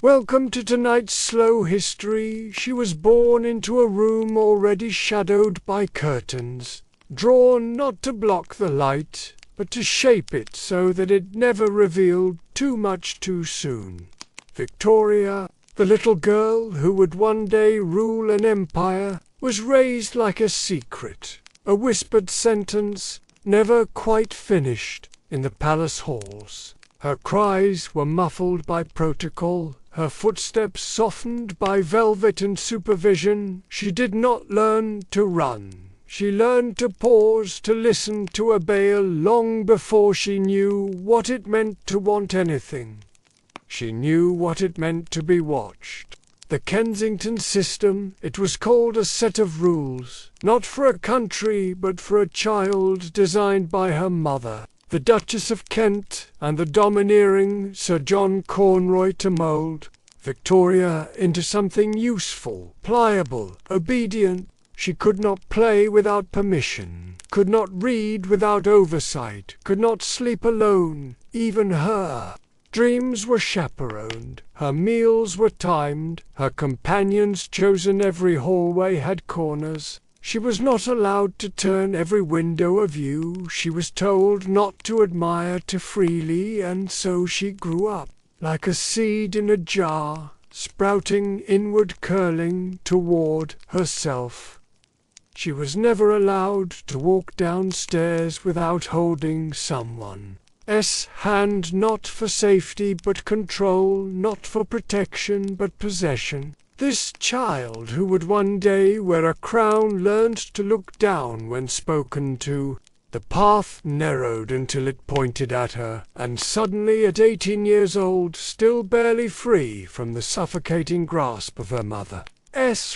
Welcome to tonight's slow history. She was born into a room already shadowed by curtains, drawn not to block the light, but to shape it so that it never revealed too much too soon. Victoria, the little girl who would one day rule an empire, was raised like a secret, a whispered sentence, never quite finished, in the palace halls. Her cries were muffled by protocol, her footsteps softened by velvet and supervision. She did not learn to run. She learned to pause, to listen, to obey long before she knew what it meant to want anything. She knew what it meant to be watched. The Kensington system, it was called a set of rules, not for a country but for a child, designed by her mother, the Duchess of Kent, and the domineering Sir John Cornroy, to mould Victoria into something useful, pliable, obedient. She could not play without permission, could not read without oversight, could not sleep alone. Even her dreams were chaperoned, her meals were timed, her companions chosen. Every hallway had corners. She was not allowed to turn every window of view. She was told not to admire too freely, and so she grew up, like a seed in a jar, sprouting inward, curling toward herself. She was never allowed to walk downstairs without holding someone's hand, not for safety but control, not for protection but possession. This child, who would one day wear a crown, learned to look down when spoken to. The path narrowed until it pointed at her, and suddenly at 18 years old, still barely free from the suffocating grasp of her mother,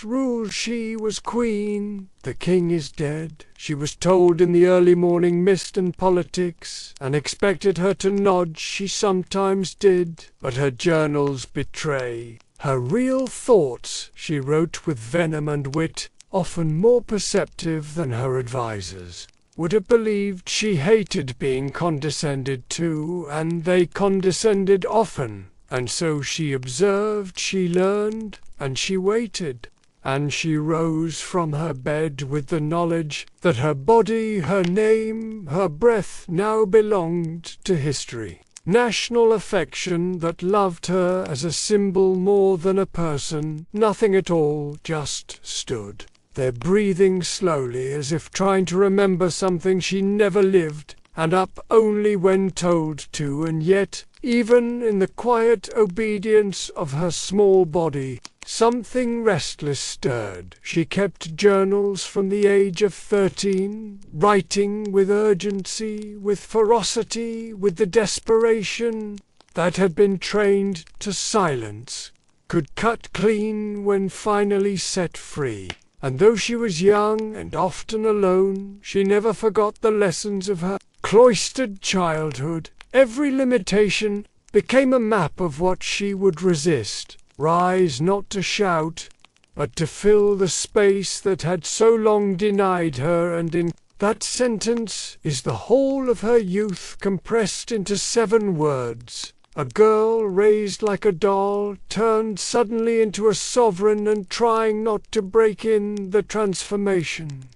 ruled. She was queen. The king is dead, she was told in the early morning mist and politics, and expected her to nod. She sometimes did, but her journals betray her real thoughts. She wrote with venom and wit, often more perceptive than her advisers would have believed. She hated being condescended to, and they condescended often, and so she observed, she learned, and she waited, and she rose from her bed with the knowledge that her body, her name, her breath now belonged to history. National affection that loved her as a symbol more than a person, nothing at all, just stood there breathing slowly as if trying to remember something she never lived, and up only when told to, and yet, even in the quiet obedience of her small body, something restless stirred. She kept journals from the age of 13, writing with urgency, with ferocity, with the desperation that had been trained to silence, could cut clean when finally set free. And though she was young and often alone, she never forgot the lessons of her cloistered childhood. Every limitation became a map of what she would resist. Rise not to shout, but to fill the space that had so long denied her, and in that sentence is the whole of her youth compressed into 7 words. A girl raised like a doll, turned suddenly into a sovereign, and trying not to break in the transformation.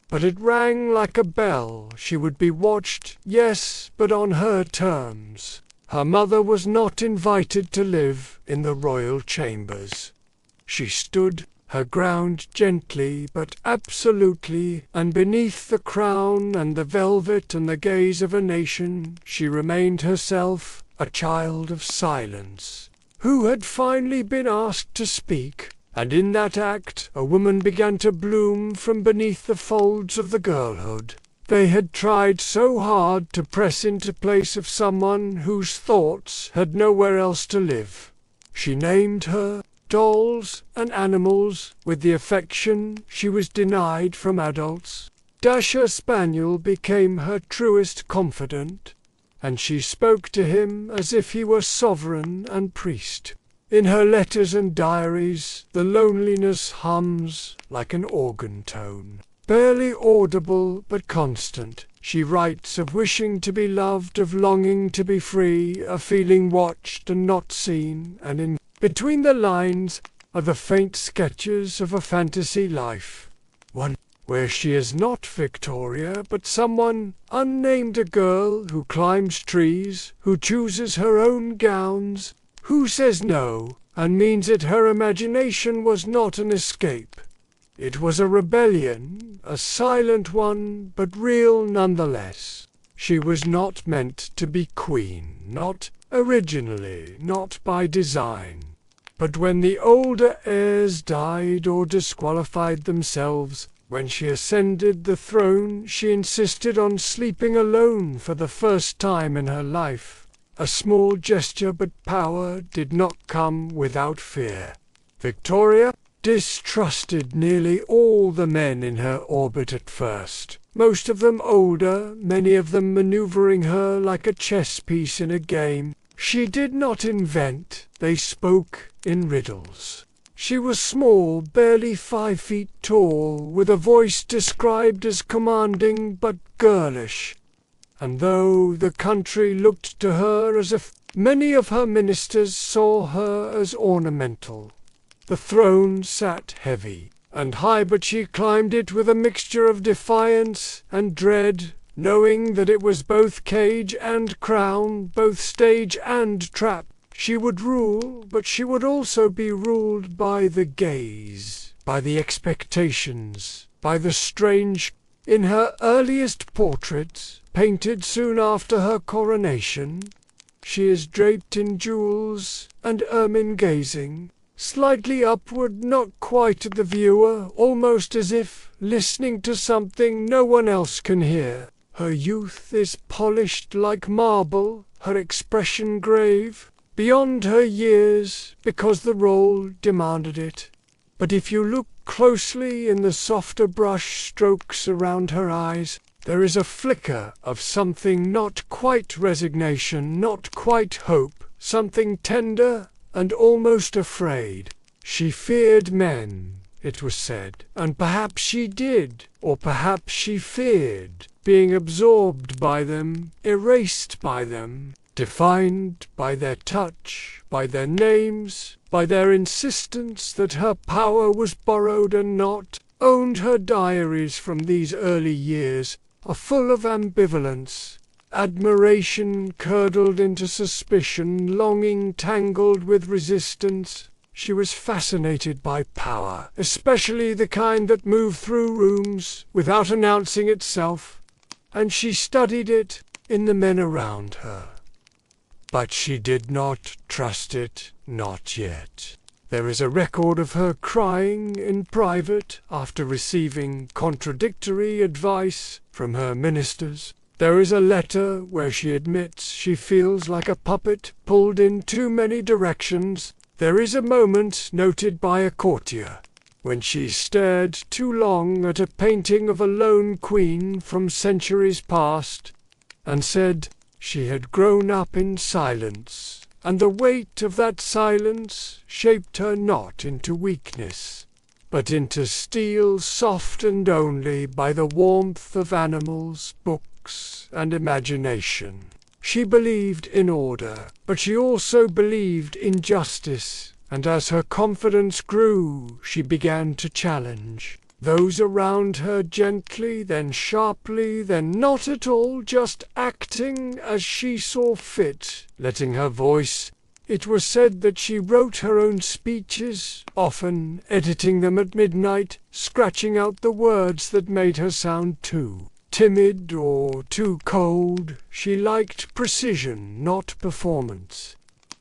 But it rang like a bell. She would be watched, yes, but on her terms. Her mother was not invited to live in the royal chambers. She stood her ground gently but absolutely, and beneath the crown and the velvet and the gaze of a nation, she remained herself, a child of silence, who had finally been asked to speak, and in that act a woman began to bloom from beneath the folds of the girlhood they had tried so hard to press into place of someone whose thoughts had nowhere else to live. She named her dolls and animals with the affection she was denied from adults. Dasher Spaniel became her truest confidant, and she spoke to him as if he were sovereign and priest. In her letters and diaries, the loneliness hums like an organ tone, barely audible but constant. She writes of wishing to be loved, of longing to be free, of feeling watched and not seen, and in Between the lines are the faint sketches of a fantasy life. One where she is not Victoria, but someone unnamed, a girl who climbs trees, who chooses her own gowns, who says no, and means it. Her imagination was not an escape. It was a rebellion, a silent one, but real nonetheless. She was not meant to be queen, not originally, not by design. But when the older heirs died or disqualified themselves, when she ascended the throne, she insisted on sleeping alone for the first time in her life. A small gesture, but power did not come without fear. Victoria distrusted nearly all the men in her orbit at first, most of them older, many of them maneuvering her like a chess piece in a game. She did not invent, they spoke in riddles. She was small, barely 5 feet tall, with a voice described as commanding but girlish. And though the country looked to her as if many of her ministers saw her as ornamental, the throne sat heavy and high, but she climbed it with a mixture of defiance and dread, knowing that it was both cage and crown, both stage and trap. She would rule, but she would also be ruled by the gaze, by the expectations, by the strange. In her earliest portraits, painted soon after her coronation, she is draped in jewels and ermine, gazing slightly upward, not quite at the viewer, almost as if listening to something no one else can hear. Her youth is polished like marble, her expression grave, beyond her years, because the role demanded it. But if you look closely in the softer brush strokes around her eyes, there is a flicker of something, not quite resignation, not quite hope, something tender and almost afraid. She feared men, it was said, and perhaps she did, or perhaps she feared being absorbed by them, erased by them, defined by their touch, by their names, by their insistence that her power was borrowed and not owned. Her diaries from these early years are full of ambivalence, admiration curdled into suspicion, longing tangled with resistance. She was fascinated by power, especially the kind that moved through rooms without announcing itself, and she studied it in the men around her. But she did not trust it, not yet. There is a record of her crying in private after receiving contradictory advice from her ministers. There is a letter where she admits she feels like a puppet pulled in too many directions. There is a moment noted by a courtier when she stared too long at a painting of a lone queen from centuries past and said she had grown up in silence, and the weight of that silence shaped her not into weakness, but into steel softened only by the warmth of animals, books, and imagination. She believed in order, but she also believed in justice, and as her confidence grew, she began to challenge those around her, gently, then sharply, then not at all, just acting as she saw fit, letting her voice. It was said that she wrote her own speeches, often editing them at midnight, scratching out the words that made her sound too timid or too cold. She liked precision, not performance,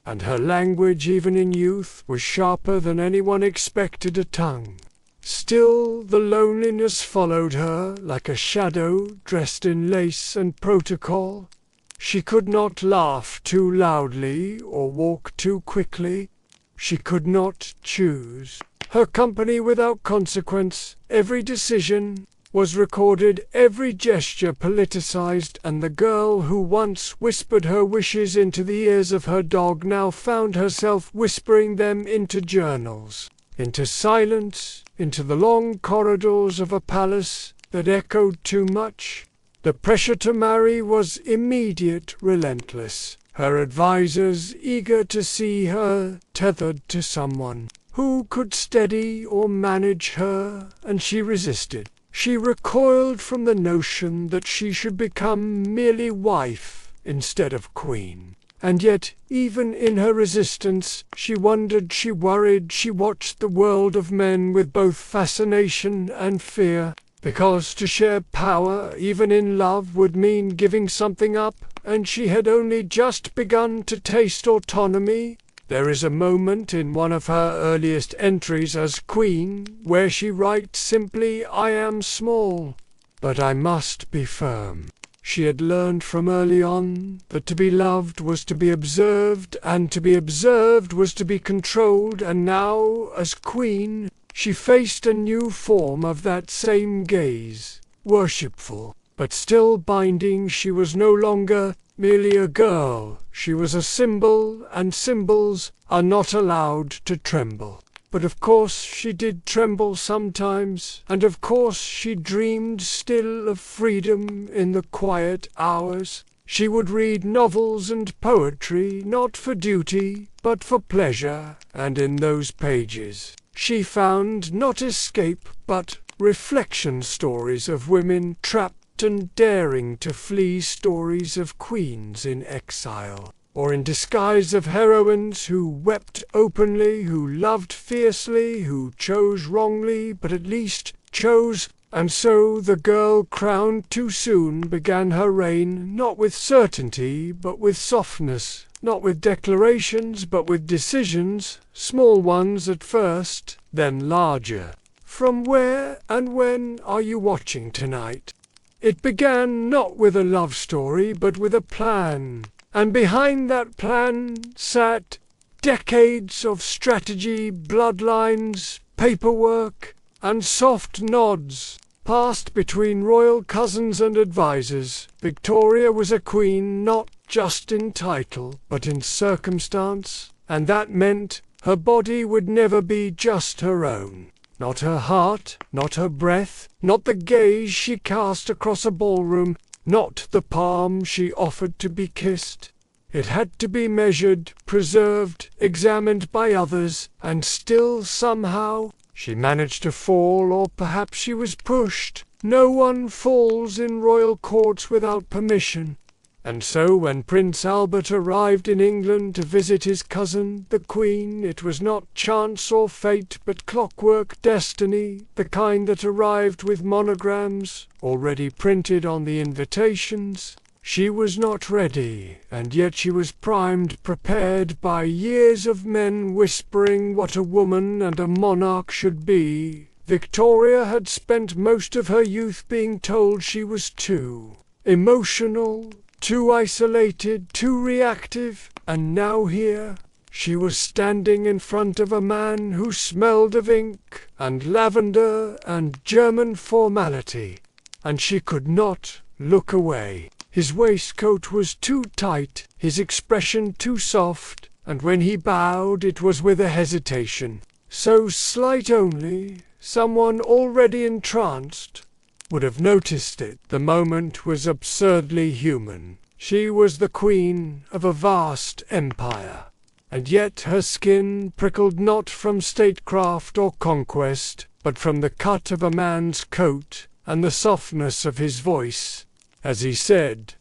and her language, even in youth, was sharper than anyone expected a tongue. Still, the loneliness followed her like a shadow dressed in lace and protocol. She could not laugh too loudly or walk too quickly. She could not choose her company without consequence. Every decision was recorded, every gesture politicized, and the girl who once whispered her wishes into the ears of her dog now found herself whispering them into journals, into silence, into the long corridors of a palace that echoed too much. The pressure to marry was immediate, relentless. her advisers eager to see her tethered to someone who could steady or manage her, and she resisted. She recoiled from the notion that she should become merely wife instead of queen. And yet, even in her resistance, she wondered, she worried, she watched the world of men with both fascination and fear, because to share power, even in love, would mean giving something up, and she had only just begun to taste autonomy. There is a moment in one of her earliest entries as queen where she writes simply, "I am small, but I must be firm." She had learned from early on that to be loved was to be observed, and to be observed was to be controlled, and now, as queen, she faced a new form of that same gaze, worshipful, but still binding. She was no longer merely a girl, she was a symbol, and symbols are not allowed to tremble. But of course she did tremble sometimes, and of course she dreamed still of freedom in the quiet hours. She would read novels and poetry, not for duty, but for pleasure, and in those pages she found not escape, but reflection stories of women trapped and daring to flee, stories of queens in exile, or in disguise of heroines who wept openly, who loved fiercely, who chose wrongly, but at least chose. And so the girl crowned too soon began her reign, not with certainty, but with softness, not with declarations, but with decisions, small ones at first, then larger. From where and when are you watching tonight? It began not with a love story, but with a plan. And behind that plan sat decades of strategy, bloodlines, paperwork, and soft nods, passed between royal cousins and advisers. Victoria was a queen not just in title, but in circumstance, and that meant her body would never be just her own. Not her heart, not her breath, not the gaze she cast across a ballroom, not the palm she offered to be kissed. It had to be measured, preserved, examined by others, and still somehow she managed to fall, or perhaps she was pushed. No one falls in royal courts without permission. And so when Prince Albert arrived in England to visit his cousin, the Queen, it was not chance or fate, but clockwork destiny, the kind that arrived with monograms already printed on the invitations. She was not ready, and yet she was primed, prepared by years of men whispering what a woman and a monarch should be. Victoria had spent most of her youth being told she was too emotional, too isolated, too reactive, and now here she was standing in front of a man who smelled of ink and lavender and German formality, and she could not look away. His waistcoat was too tight, his expression too soft, and when he bowed it was with a hesitation so slight only someone already entranced would have noticed it. The moment was absurdly human. She was the queen of a vast empire, and yet her skin prickled not from statecraft or conquest, but from the cut of a man's coat and the softness of his voice, as he said,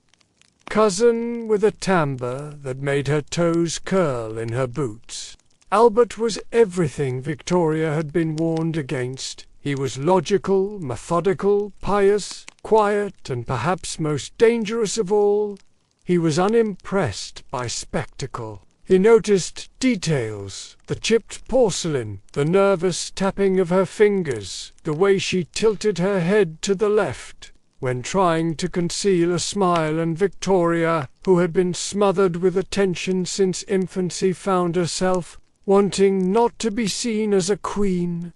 "Cousin," with a timbre that made her toes curl in her boots. Albert was everything Victoria had been warned against. He was logical, methodical, pious, quiet, and perhaps most dangerous of all, he was unimpressed by spectacle. He noticed details, the chipped porcelain, the nervous tapping of her fingers, the way she tilted her head to the left when trying to conceal a smile, and Victoria, who had been smothered with attention since infancy, found herself wanting not to be seen as a queen,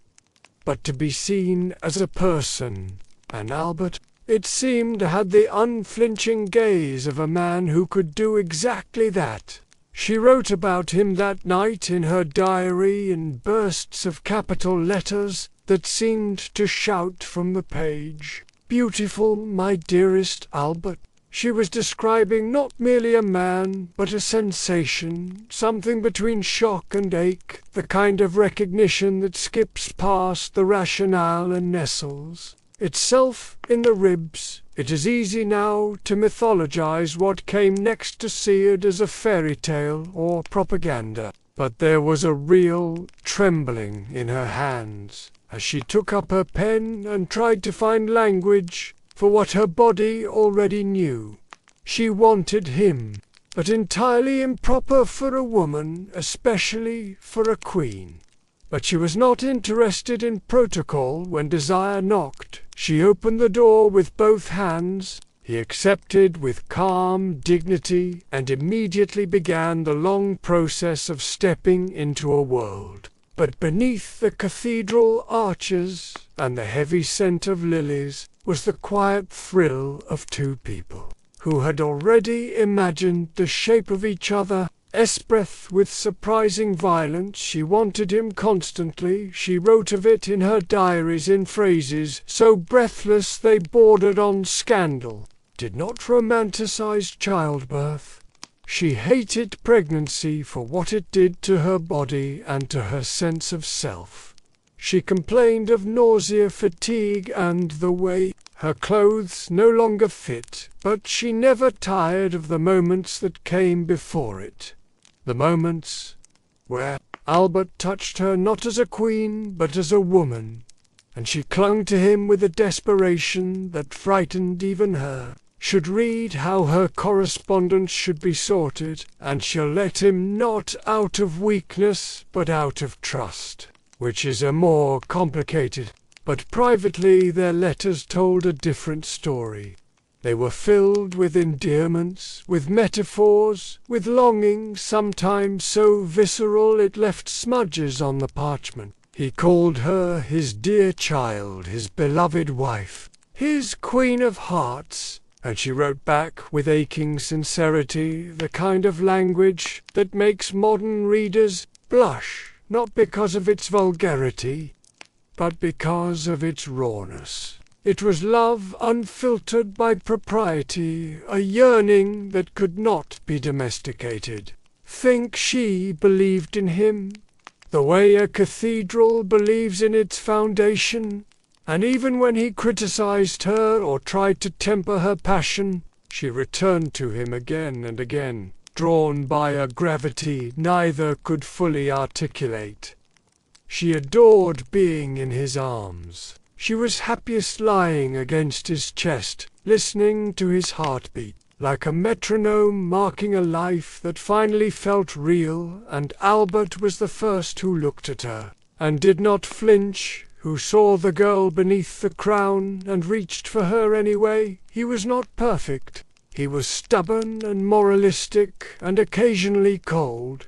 but to be seen as a person. And Albert, it seemed, had the unflinching gaze of a man who could do exactly that. She wrote about him that night in her diary in bursts of capital letters that seemed to shout from the page, "Beautiful, my dearest Albert." She was describing not merely a man, but a sensation, something between shock and ache, the kind of recognition that skips past the rationale and nestles itself in the ribs. It is easy now to mythologize what came next, to see it as a fairy tale or propaganda, but there was a real trembling in her hands as she took up her pen and tried to find language for what her body already knew. She wanted him, but entirely improper for a woman, especially for a queen. But she was not interested in protocol when desire knocked. She opened the door with both hands. He accepted with calm dignity and immediately began the long process of stepping into a world. But beneath the cathedral arches and the heavy scent of lilies was the quiet thrill of two people who had already imagined the shape of each other. Esprith, with surprising violence, she wanted him constantly. She wrote of it in her diaries in phrases so breathless they bordered on scandal. Did not romanticize childbirth. She hated pregnancy for what it did to her body and to her sense of self. She complained of nausea, fatigue, and the way her clothes no longer fit, but she never tired of the moments that came before it. The moments where Albert touched her not as a queen, but as a woman, and she clung to him with a desperation that frightened even her. Should read how her correspondence should be sorted, and she'll let him not out of weakness, but out of trust, which is a more complicated. But privately their letters told a different story. They were filled with endearments, with metaphors, with longing, sometimes so visceral it left smudges on the parchment. He called her his dear child, his beloved wife, his queen of hearts, and she wrote back with aching sincerity, the kind of language that makes modern readers blush, not because of its vulgarity, but because of its rawness. It was love unfiltered by propriety, a yearning that could not be domesticated. Think she believed in him, the way a cathedral believes in its foundation, and even when he criticized her or tried to temper her passion, she returned to him again and again, drawn by a gravity neither could fully articulate. She adored being in his arms. She was happiest lying against his chest, listening to his heartbeat, like a metronome marking a life that finally felt real. And Albert was the first who looked at her, and did not flinch, who saw the girl beneath the crown, and reached for her anyway. He was not perfect. He was stubborn and moralistic, and occasionally cold.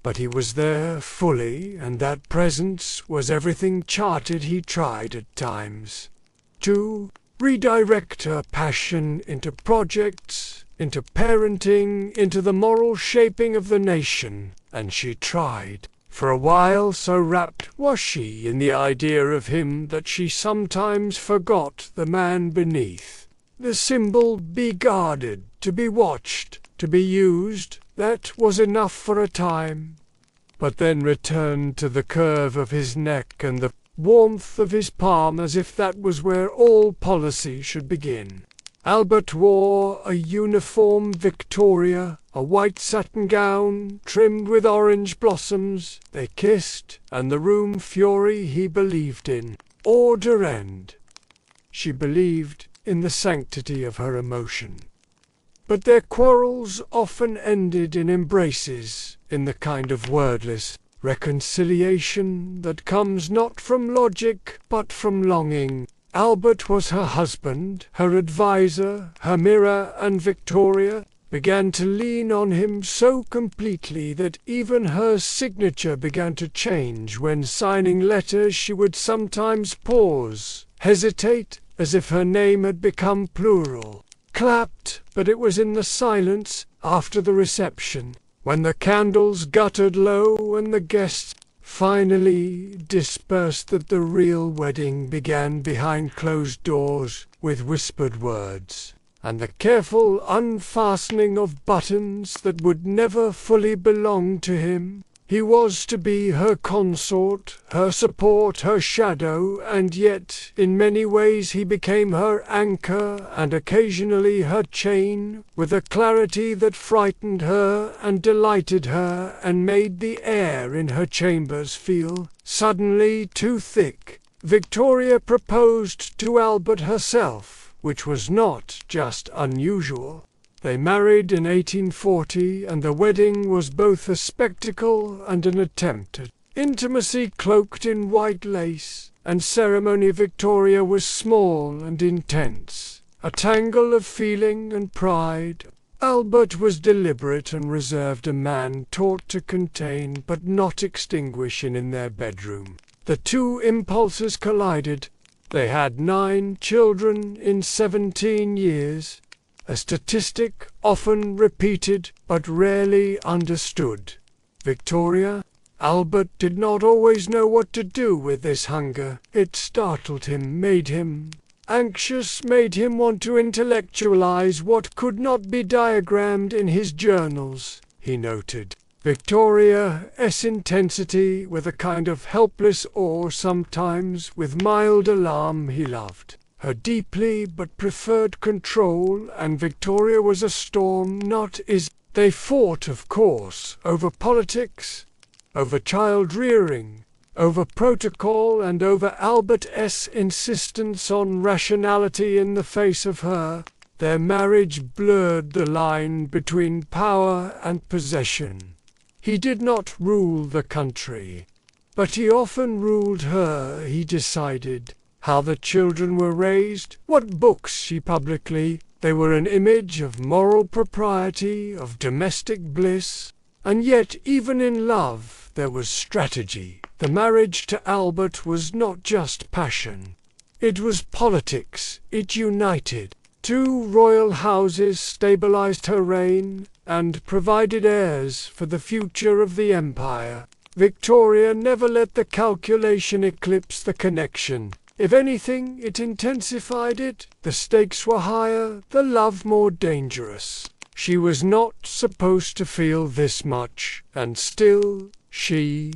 But he was there fully, and that presence was everything. Charted he tried at times to redirect her passion into projects, into parenting, into the moral shaping of the nation, and she tried. For a while so wrapped was she in the idea of him that she sometimes forgot the man beneath. The symbol, be guarded, to be watched, to be used, that was enough for a time, but then returned to the curve of his neck and the warmth of his palm, as if that was where all policy should begin. Albert wore a uniform Victoria, a white satin gown trimmed with orange blossoms. They kissed, and the room fury he believed in. Order end. She believed in the sanctity of her emotion. But their quarrels often ended in embraces, in the kind of wordless reconciliation that comes not from logic but from longing. Albert was her husband, her adviser, her mirror, and Victoria began to lean on him so completely that even her signature began to change. When signing letters she would sometimes pause, hesitate, as if her name had become plural. Clapped, but it was in the silence after the reception, when the candles guttered low and the guests finally dispersed, that the real wedding began behind closed doors with whispered words. and the careful unfastening of buttons that would never fully belong to him. He was to be her consort, her support, her shadow, and yet, in many ways he became her anchor and occasionally her chain, with a clarity that frightened her and delighted her and made the air in her chambers feel suddenly too thick. Victoria proposed to Albert herself, which was not just unusual. They married in 1840, and the wedding was both a spectacle and an attempt at intimacy cloaked in white lace, and ceremony. Victoria was small and intense, a tangle of feeling and pride. Albert was deliberate and reserved, a man taught to contain but not extinguish in their bedroom. The two impulses collided. They had 9 children in 17 years. A statistic often repeated but rarely understood. Albert did not always know what to do with this hunger. It startled him, made him anxious, made him want to intellectualize what could not be diagrammed in his journals, he noted. Victoria's intensity with a kind of helpless awe, sometimes with mild alarm. He loved her deeply but preferred control, and Victoria was a storm, not is. They fought, of course, over politics, over child rearing, over protocol, and over Albert's insistence on rationality in the face of her. Their marriage blurred the line between power and possession. He did not rule the country, but he often ruled her. He decided how the children were raised, what books she publicly. They were an image of moral propriety, of domestic bliss. And yet, even in love, there was strategy. The marriage to Albert was not just passion. It was politics. It united 2 royal houses, stabilized her reign, and provided heirs for the future of the empire. Victoria never let the calculation eclipse the connection. If anything, it intensified it. The stakes were higher, the love more dangerous. She was not supposed to feel this much, and still she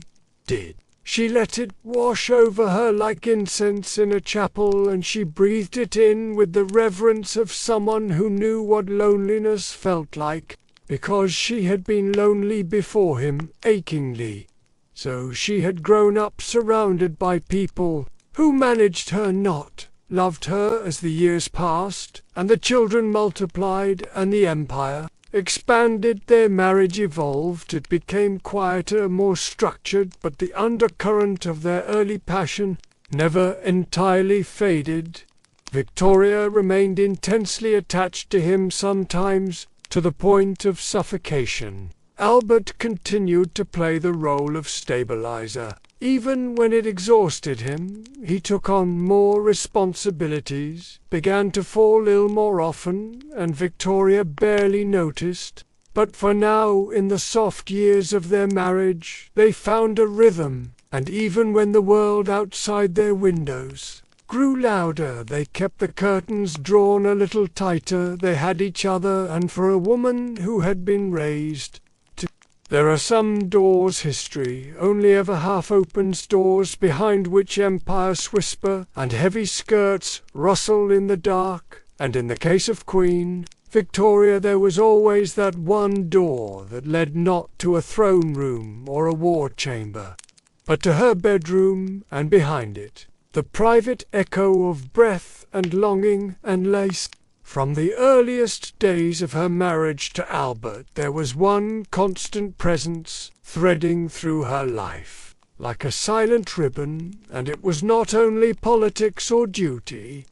did. She let it wash over her like incense in a chapel, and she breathed it in with the reverence of someone who knew what loneliness felt like, because she had been lonely before him, achingly. So she had grown up surrounded by people who managed her not, loved her as the years passed, and the children multiplied, and the empire expanded. Their marriage evolved. It became quieter, more structured, but the undercurrent of their early passion never entirely faded. Victoria remained intensely attached to him, sometimes to the point of suffocation. Albert continued to play the role of stabilizer. Even when it exhausted him, he took on more responsibilities, began to fall ill more often, and Victoria barely noticed. But for now, in the soft years of their marriage, they found a rhythm, and even when the world outside their windows grew louder, they kept the curtains drawn a little tighter. They had each other, and for a woman who had been raised there are some doors, history only ever half-opened doors, behind which empires whisper and heavy skirts rustle in the dark, and in the case of Queen Victoria there was always that one door that led not to a throne room or a war chamber, but to her bedroom, and behind it, the private echo of breath and longing and lace. From the earliest days of her marriage to Albert, there was one constant presence threading through her life, like a silent ribbon, and it was not only politics or duty,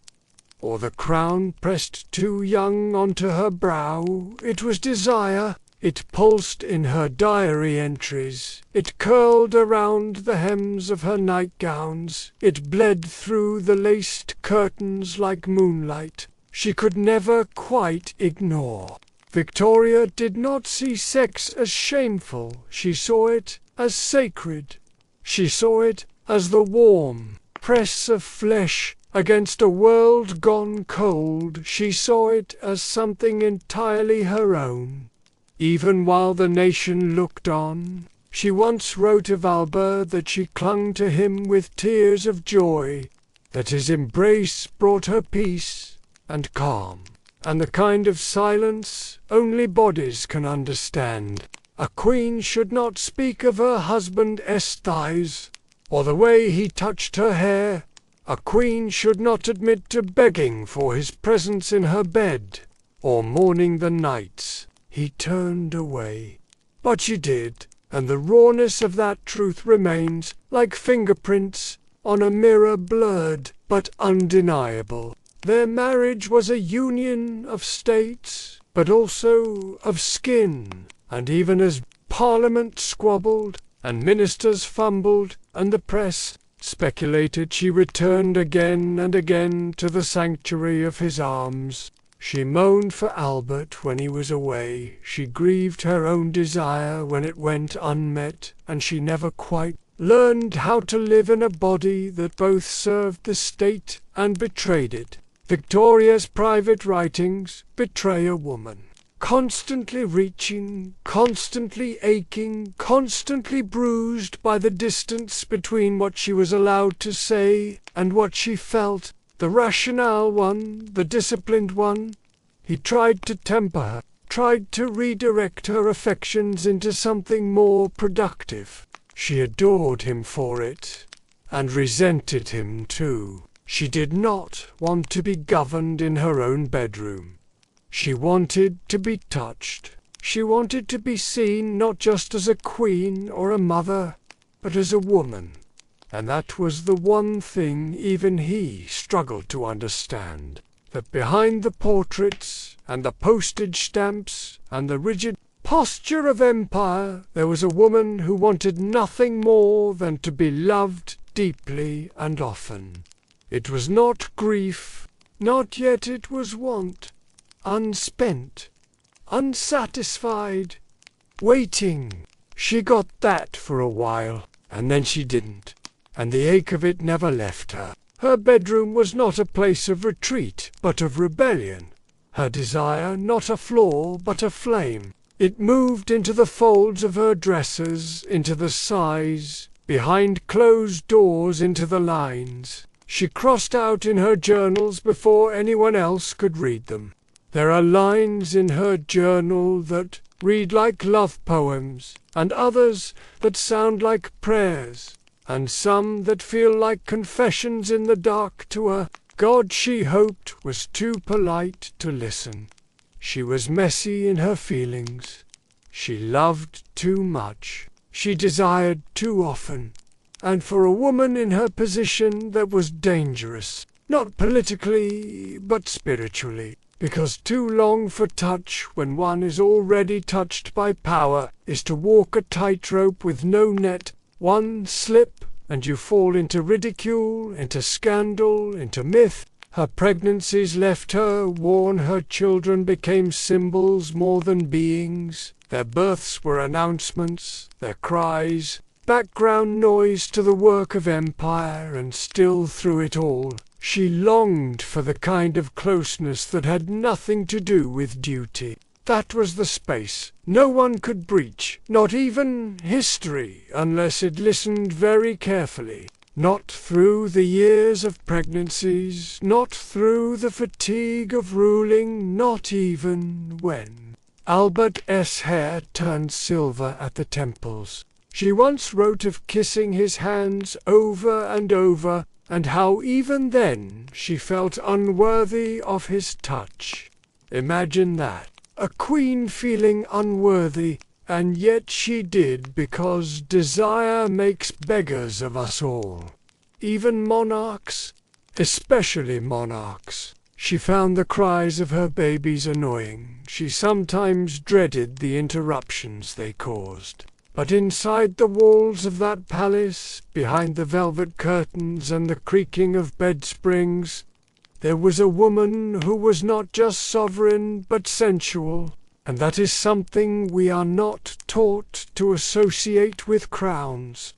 or the crown pressed too young onto her brow. It was desire. It pulsed in her diary entries. It curled around the hems of her nightgowns. It bled through the laced curtains like moonlight. She could never quite ignore. Victoria did not see sex as shameful. She saw it as sacred. She saw it as the warm press of flesh Against a world gone cold, she saw it as something entirely her own. Even while the nation looked on, she once wrote of Alba that she clung to him with tears of joy, that his embrace brought her peace and calm, and the kind of silence only bodies can understand. A queen should not speak of her husband's thighs, or the way he touched her hair. A queen should not admit to begging for his presence in her bed, or mourning the nights he turned away. But she did, and the rawness of that truth remains, like fingerprints on a mirror, blurred but undeniable. Their marriage was a union of states, but also of skin, and even as Parliament squabbled, and ministers fumbled, and the press speculated, she returned again and again to the sanctuary of his arms. She moaned for Albert when he was away, she grieved her own desire when it went unmet, and she never quite learned how to live in a body that both served the state and betrayed it. Victoria's private writings betray a woman, constantly reaching, constantly aching, constantly bruised by the distance between what she was allowed to say and what she felt. The rational one, the disciplined one. He tried to temper her, tried to redirect her affections into something more productive. She adored him for it, and resented him too. She did not want to be governed in her own bedroom. She wanted to be touched. She wanted to be seen not just as a queen or a mother, but as a woman. And that was the one thing even he struggled to understand, that behind the portraits and the postage stamps and the rigid posture of empire, there was a woman who wanted nothing more than to be loved deeply and often. It was not grief, not yet it was want, unspent, unsatisfied, waiting. She got that for a while, and then she didn't. And the ache of it never left her. Her bedroom was not a place of retreat, but of rebellion. Her desire not a flaw, but a flame. It moved into the folds of her dresses, into the sighs, behind closed doors into the lines. She crossed out in her journals before anyone else could read them. There are lines in her journal that read like love poems, and others that sound like prayers, and some that feel like confessions in the dark to a God she hoped was too polite to listen. She was messy in her feelings. She loved too much. She desired too often. And for a woman in her position that was dangerous, not politically, but spiritually, because too long for touch when one is already touched by power is to walk a tightrope with no net. One slip, and you fall into ridicule, into scandal, into myth. Her pregnancies left her worn, her children became symbols more than beings. Their births were announcements, their cries, background noise to the work of empire, and still through it all, she longed for the kind of closeness that had nothing to do with duty. That was the space no one could breach, not even history, unless it listened very carefully. Not through the years of pregnancies, not through the fatigue of ruling, not even when Albert's hair turned silver at the temples. She once wrote of kissing his hands over and over, and how even then she felt unworthy of his touch. Imagine that. A queen feeling unworthy, and yet she did, because desire makes beggars of us all. Even monarchs, especially monarchs. She found the cries of her babies annoying. She sometimes dreaded the interruptions they caused. But inside the walls of that palace, behind the velvet curtains and the creaking of bed springs, there was a woman who was not just sovereign but sensual, and that is something we are not taught to associate with crowns.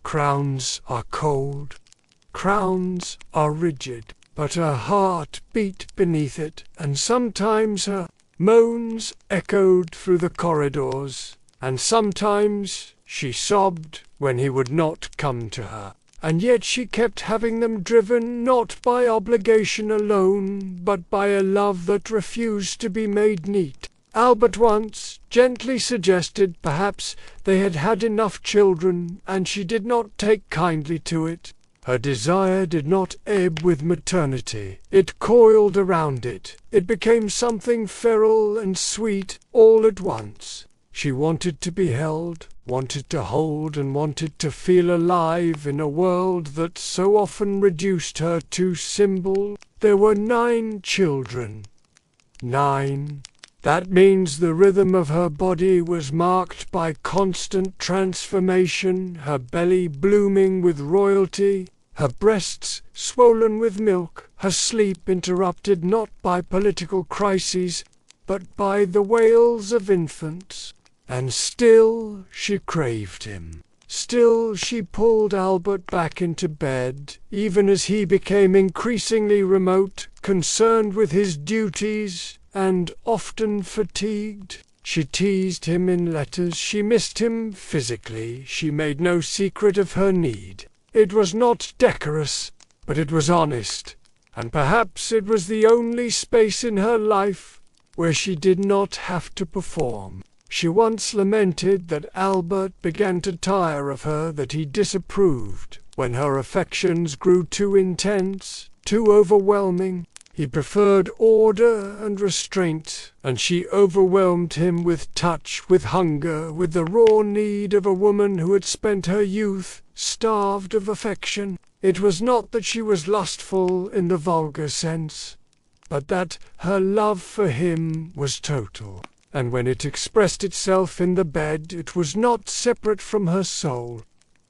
Crowns are cold, crowns are rigid, but her heart beat beneath it, and sometimes her moans echoed through the corridors, and sometimes she sobbed when he would not come to her. And yet she kept having them, driven not by obligation alone, but by a love that refused to be made neat. Albert once gently suggested perhaps they had had enough children, and she did not take kindly to it. Her desire did not ebb with maternity. It coiled around it. It became something feral and sweet all at once. She wanted to be held, wanted to hold, and wanted to feel alive in a world that so often reduced her to symbol. There were 9 children. 9. That means the rhythm of her body was marked by constant transformation, her belly blooming with royalty, her breasts swollen with milk, her sleep interrupted not by political crises, but by the wails of infants. And still she craved him. Still she pulled Albert back into bed, even as he became increasingly remote, concerned with his duties, and often fatigued. She teased him in letters, she missed him physically, she made no secret of her need. It was not decorous, but it was honest, and perhaps it was the only space in her life where she did not have to perform. She once lamented that Albert began to tire of her, that he disapproved when her affections grew too intense, too overwhelming. He preferred order and restraint, and she overwhelmed him with touch, with hunger, with the raw need of a woman who had spent her youth starved of affection. It was not that she was lustful in the vulgar sense, but that her love for him was total. And when it expressed itself in the bed, it was not separate from her soul.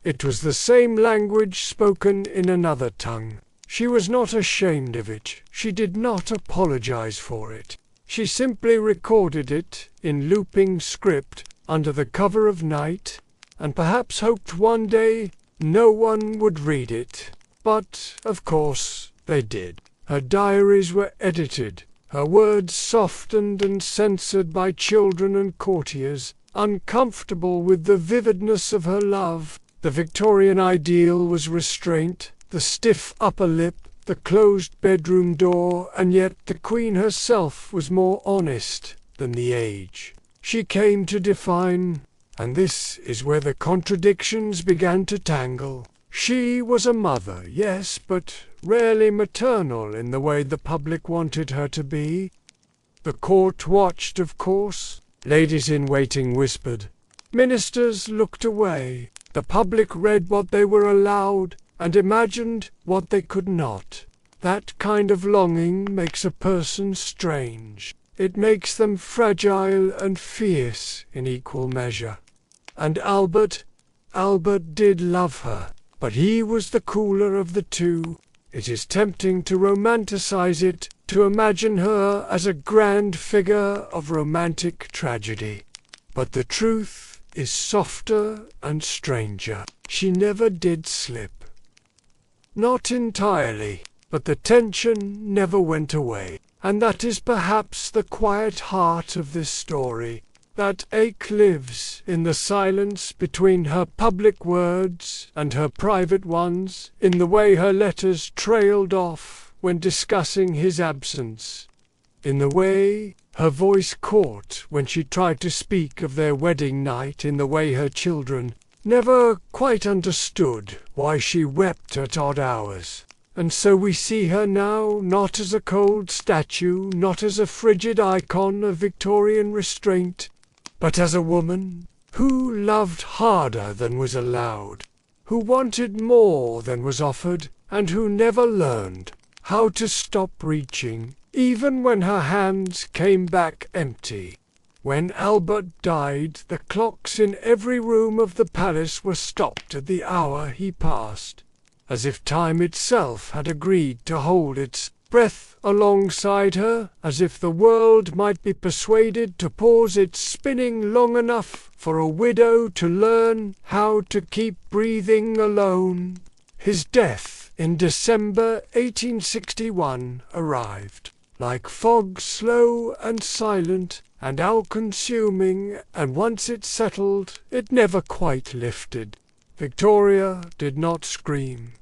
It was the same language spoken in another tongue. She was not ashamed of it. She did not apologize for it. She simply recorded it in looping script under the cover of night, and perhaps hoped one day no one would read it. But, of course, they did. Her diaries were edited, her words softened and censored by children and courtiers, uncomfortable with the vividness of her love. The Victorian ideal was restraint, the stiff upper lip, the closed bedroom door, and yet the Queen herself was more honest than the age. She came to define, and this is where the contradictions began to tangle. She was a mother, yes, but rarely maternal in the way the public wanted her to be. The court watched, of course. Ladies-in-waiting whispered. Ministers looked away. The public read what they were allowed and imagined what they could not. That kind of longing makes a person strange. It makes them fragile and fierce in equal measure. And Albert did love her, but he was the cooler of the two. It is tempting to romanticize it, to imagine her as a grand figure of romantic tragedy. But the truth is softer and stranger. She never did slip. Not entirely, but the tension never went away. And that is perhaps the quiet heart of this story. That ache lives in the silence between her public words and her private ones, in the way her letters trailed off when discussing his absence, in the way her voice caught when she tried to speak of their wedding night, in the way her children never quite understood why she wept at odd hours. And so we see her now, not as a cold statue, not as a frigid icon of Victorian restraint, but as a woman who loved harder than was allowed, who wanted more than was offered, and who never learned how to stop reaching, even when her hands came back empty. When Albert died, the clocks in every room of the palace were stopped at the hour he passed, as if time itself had agreed to hold its breath alongside her, as if the world might be persuaded to pause its spinning long enough for a widow to learn how to keep breathing alone. His death in December 1861, arrived, like fog, slow and silent and all-consuming, and once it settled, it never quite lifted. Victoria did not scream.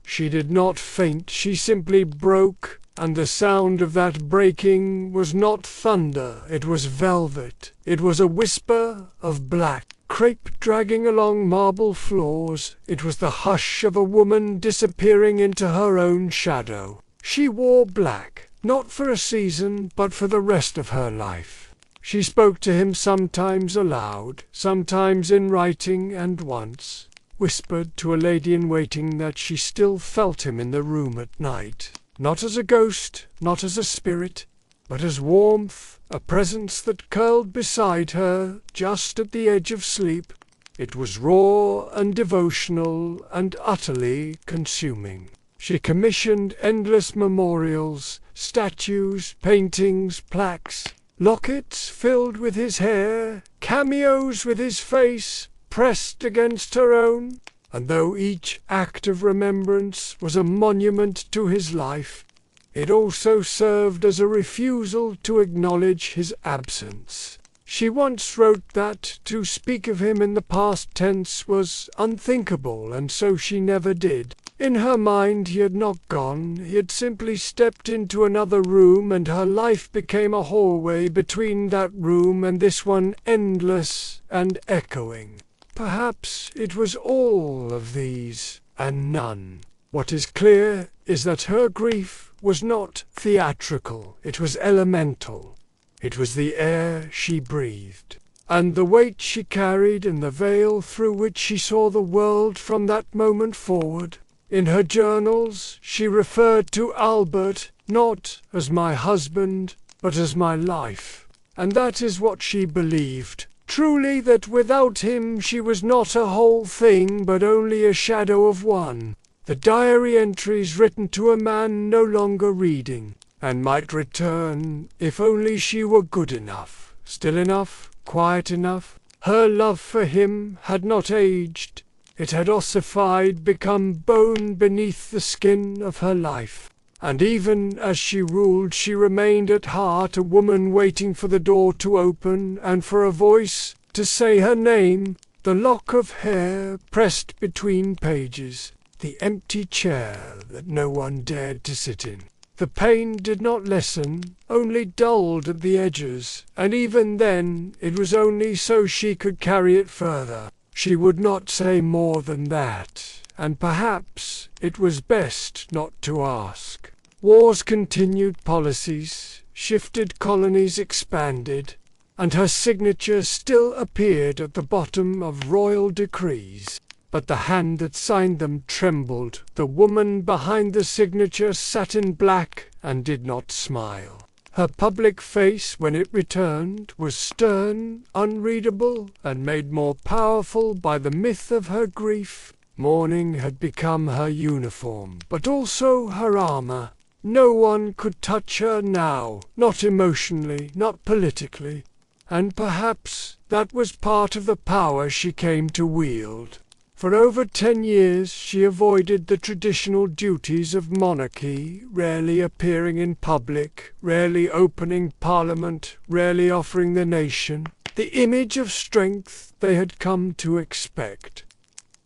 She did not faint, she simply broke, and the sound of that breaking was not thunder, it was velvet. It was a whisper of black crepe dragging along marble floors. It was the hush of a woman disappearing into her own shadow. She wore black, not for a season, but for the rest of her life. She spoke to him sometimes aloud, sometimes in writing, and once whispered to a lady-in-waiting that she still felt him in the room at night, not as a ghost, not as a spirit, but as warmth, a presence that curled beside her just at the edge of sleep. It was raw and devotional and utterly consuming. She commissioned endless memorials, statues, paintings, plaques, lockets filled with his hair, cameos with his face pressed against her own, and though each act of remembrance was a monument to his life, it also served as a refusal to acknowledge his absence. She once wrote that to speak of him in the past tense was unthinkable, and so she never did. In her mind he had not gone, he had simply stepped into another room, and her life became a hallway between that room and this one, endless and echoing. Perhaps it was all of these, and none. What is clear is that her grief was not theatrical, it was elemental. It was the air she breathed, and the weight she carried, and the veil through which she saw the world from that moment forward. In her journals she referred to Albert not as my husband, but as my life, and that is what she believed. Truly, that without him she was not a whole thing, but only a shadow of one. The diary entries written to a man no longer reading, and might return if only she were good enough, still enough, quiet enough. Her love for him had not aged. It had ossified, become bone beneath the skin of her life. And even as she ruled, she remained at heart a woman waiting for the door to open and for a voice to say her name. The lock of hair pressed between pages, the empty chair that no one dared to sit in. The pain did not lessen, only dulled at the edges, and even then it was only so she could carry it further. She would not say more than that, and perhaps it was best not to ask. Wars continued, policies shifted, colonies expanded, and her signature still appeared at the bottom of royal decrees. But the hand that signed them trembled. The woman behind the signature sat in black and did not smile. Her public face, when it returned, was stern, unreadable, and made more powerful by the myth of her grief. Mourning had become her uniform, but also her armor. No one could touch her now, not emotionally, not politically, and perhaps that was part of the power she came to wield. For over 10 years she avoided the traditional duties of monarchy, rarely appearing in public, rarely opening Parliament, rarely offering the nation the image of strength they had come to expect.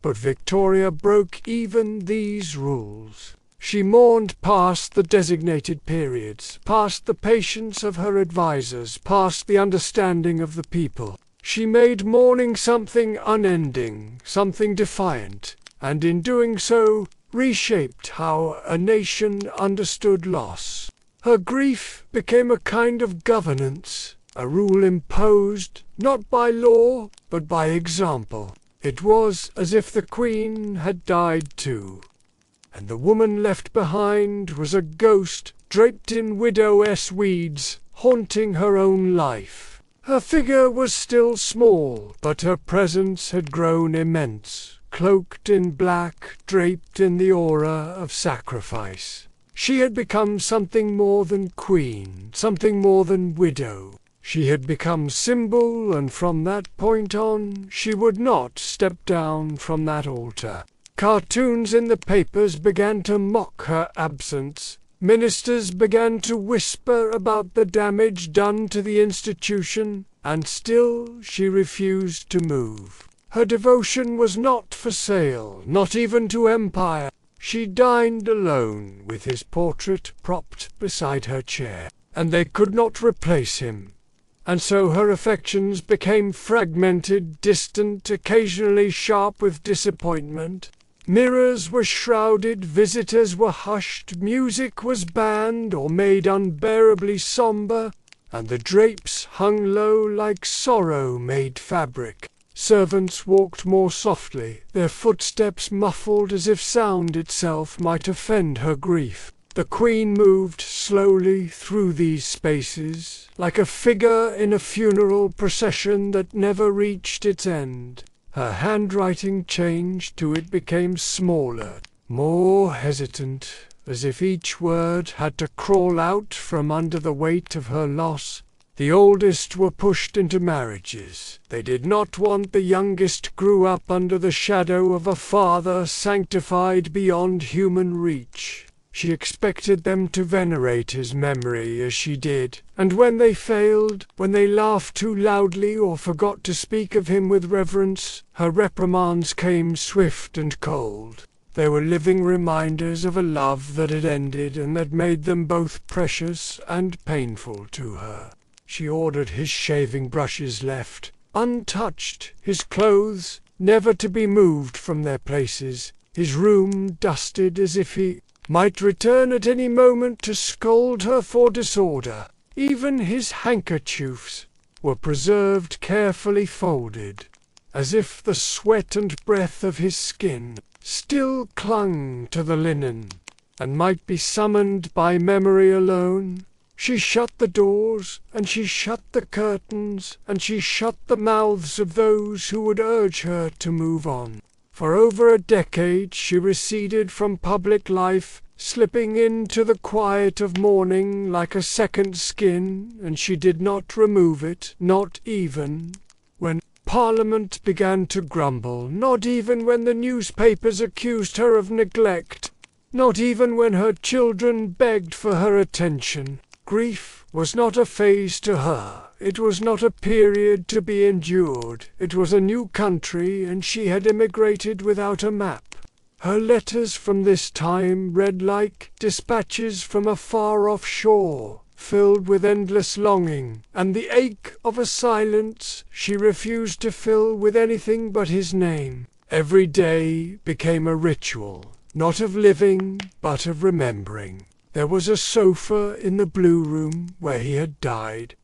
But Victoria broke even these rules. She mourned past the designated periods, past the patience of her advisers, past the understanding of the people. She made mourning something unending, something defiant, and in doing so reshaped how a nation understood loss. Her grief became a kind of governance, a rule imposed not by law but by example. It was as if the Queen had died too, and the woman left behind was a ghost draped in widow's weeds, haunting her own life. Her figure was still small, but her presence had grown immense, cloaked in black, draped in the aura of sacrifice. She had become something more than queen, something more than widow. She had become symbol, and from that point on she would not step down from that altar. Cartoons in the papers began to mock her absence. Ministers began to whisper about the damage done to the institution, and still she refused to move. Her devotion was not for sale, not even to empire. She dined alone, with his portrait propped beside her chair, and they could not replace him. And so her affections became fragmented, distant, occasionally sharp with disappointment. Mirrors were shrouded, visitors were hushed, music was banned or made unbearably sombre, and the drapes hung low like sorrow-made fabric. Servants walked more softly, their footsteps muffled as if sound itself might offend her grief. The Queen moved slowly through these spaces, like a figure in a funeral procession that never reached its end. Her handwriting changed till it became smaller, more hesitant, as if each word had to crawl out from under the weight of her loss. The oldest were pushed into marriages. They did not want the youngest grew up under the shadow of a father sanctified beyond human reach. She expected them to venerate his memory as she did, and when they failed, when they laughed too loudly or forgot to speak of him with reverence, her reprimands came swift and cold. They were living reminders of a love that had ended and that made them both precious and painful to her. She ordered his shaving brushes left untouched, his clothes never to be moved from their places, his room dusted as if he might return at any moment to scold her for disorder. Even his handkerchiefs were preserved carefully folded, as if the sweat and breath of his skin still clung to the linen, and might be summoned by memory alone. She shut the doors, and she shut the curtains, and she shut the mouths of those who would urge her to move on. For over a decade she receded from public life, slipping into the quiet of mourning like a second skin, and she did not remove it, not even when Parliament began to grumble, not even when the newspapers accused her of neglect, not even when her children begged for her attention. Grief was not a phase to her. It was not a period to be endured. It was a new country, and she had emigrated without a map. Her letters from this time read like dispatches from a far-off shore, filled with endless longing, and the ache of a silence she refused to fill with anything but his name. Every day became a ritual, not of living, but of remembering. There was a sofa in the blue room where he had died,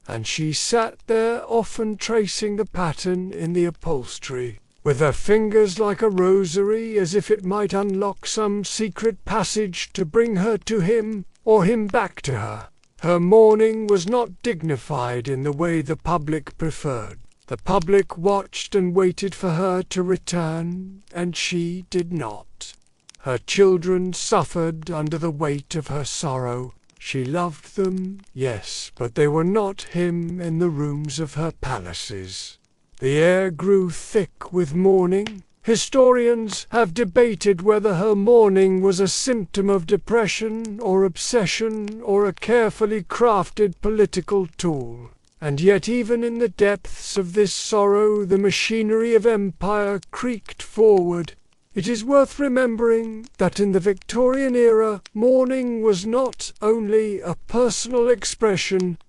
and she sat there often tracing the pattern in the upholstery, with her fingers like a rosary, as if it might unlock some secret passage to bring her to him, or him back to her. Her mourning was not dignified in the way the public preferred. The public watched and waited for her to return, and she did not. Her children suffered under the weight of her sorrow. She loved them, yes, but they were not him in the rooms of her palaces. The air grew thick with mourning. Historians have debated whether her mourning was a symptom of depression or obsession or a carefully crafted political tool. And yet even in the depths of this sorrow the machinery of empire creaked forward. It is worth remembering that in the Victorian era, mourning was not only a personal expression,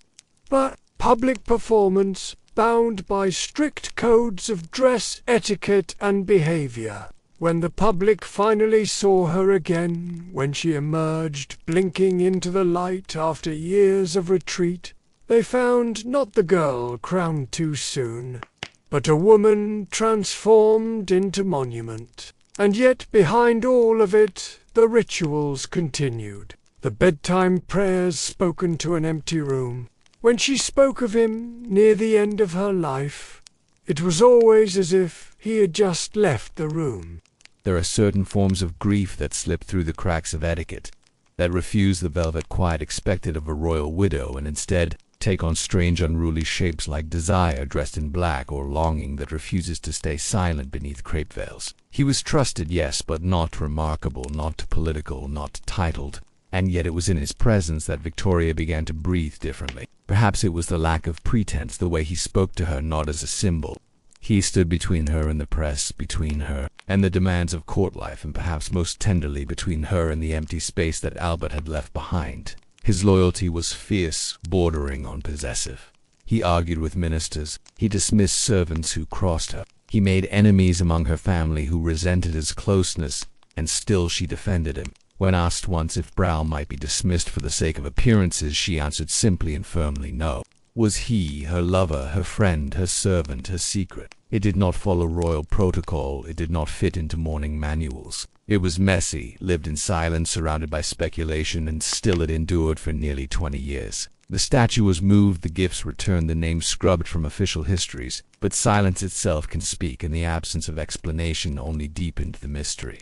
but public performance bound by strict codes of dress, etiquette, and behavior. When the public finally saw her again, when she emerged blinking into the light after years of retreat, they found not the girl crowned too soon, but a woman transformed into monument. And yet behind all of it, the rituals continued. The bedtime prayers spoken to an empty room. When she spoke of him near the end of her life, it was always as if he had just left the room. There are certain forms of grief that slip through the cracks of etiquette, that refuse the velvet quiet expected of a royal widow and instead take on strange unruly shapes like desire dressed in black or longing that refuses to stay silent beneath crape veils. He was trusted, yes, but not remarkable, not political, not titled. And yet it was in his presence that Victoria began to breathe differently. Perhaps it was the lack of pretense, the way he spoke to her not as a symbol. He stood between her and the press, between her and the demands of court life, and perhaps most tenderly between her and the empty space that Albert had left behind. His loyalty was fierce, bordering on possessive. He argued with ministers. He dismissed servants who crossed her. He made enemies among her family who resented his closeness, and still she defended him. When asked once if Brow might be dismissed for the sake of appearances, she answered simply and firmly no. Was he her lover, her friend, her servant, her secret? It did not follow royal protocol. It did not fit into mourning manuals. It was messy, lived in silence, surrounded by speculation, and still it endured for nearly 20 years. The statue was moved, the gifts returned, the names scrubbed from official histories, but silence itself can speak, and the absence of explanation only deepened the mystery.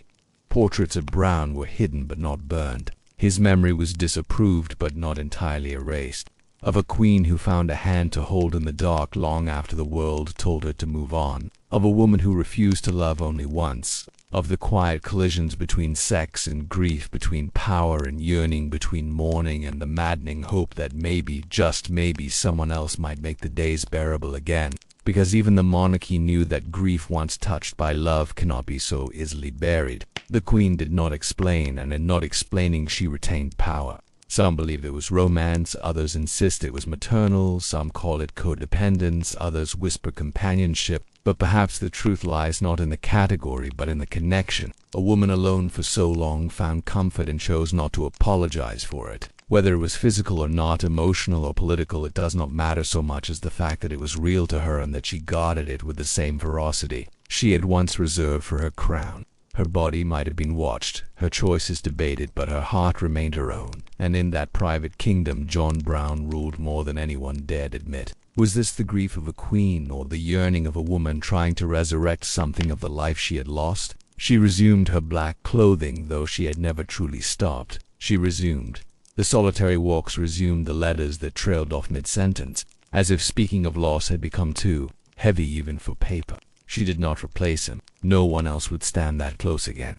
Portraits of Brown were hidden but not burned. His memory was disapproved but not entirely erased. Of a queen who found a hand to hold in the dark long after the world told her to move on. Of a woman who refused to love only once. Of the quiet collisions between sex and grief, between power and yearning, between mourning and the maddening hope that maybe, just maybe, someone else might make the days bearable again. Because even the monarchy knew that grief once touched by love cannot be so easily buried. The queen did not explain, and in not explaining she retained power. Some believe it was romance, others insist it was maternal, some call it codependence, others whisper companionship. But perhaps the truth lies not in the category but in the connection. A woman alone for so long found comfort and chose not to apologize for it. Whether it was physical or not, emotional or political, it does not matter so much as the fact that it was real to her and that she guarded it with the same ferocity she had once reserved for her crown. Her body might have been watched, her choices debated, but her heart remained her own. And in that private kingdom, John Brown ruled more than anyone dared admit. Was this the grief of a queen, or the yearning of a woman trying to resurrect something of the life she had lost? She resumed her black clothing, though she had never truly stopped. She resumed. The solitary walks resumed, the letters that trailed off mid-sentence, as if speaking of loss had become too heavy even for paper. She did not replace him. No one else would stand that close again.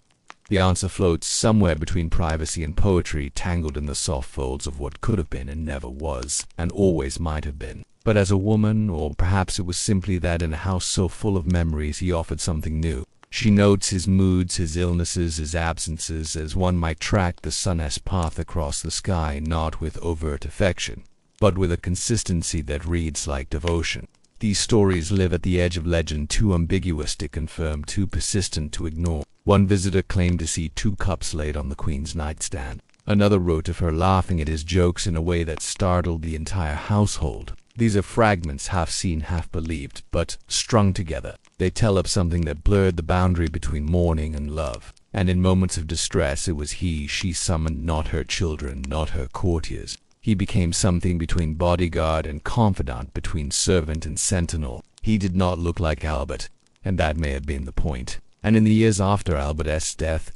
The answer floats somewhere between privacy and poetry, tangled in the soft folds of what could have been and never was, and always might have been. But as a woman, or perhaps it was simply that in a house so full of memories he offered something new. She notes his moods, his illnesses, his absences, as one might track the sun's path across the sky, not with overt affection, but with a consistency that reads like devotion. These stories live at the edge of legend, too ambiguous to confirm, too persistent to ignore. One visitor claimed to see 2 cups laid on the queen's nightstand. Another wrote of her laughing at his jokes in a way that startled the entire household. These are fragments, half seen, half believed, but strung together. They tell of something that blurred the boundary between mourning and love. And in moments of distress, it was she summoned, not her children, not her courtiers. He became something between bodyguard and confidant, between servant and sentinel. He did not look like Albert, and that may have been the point. And in the years after Albert's death,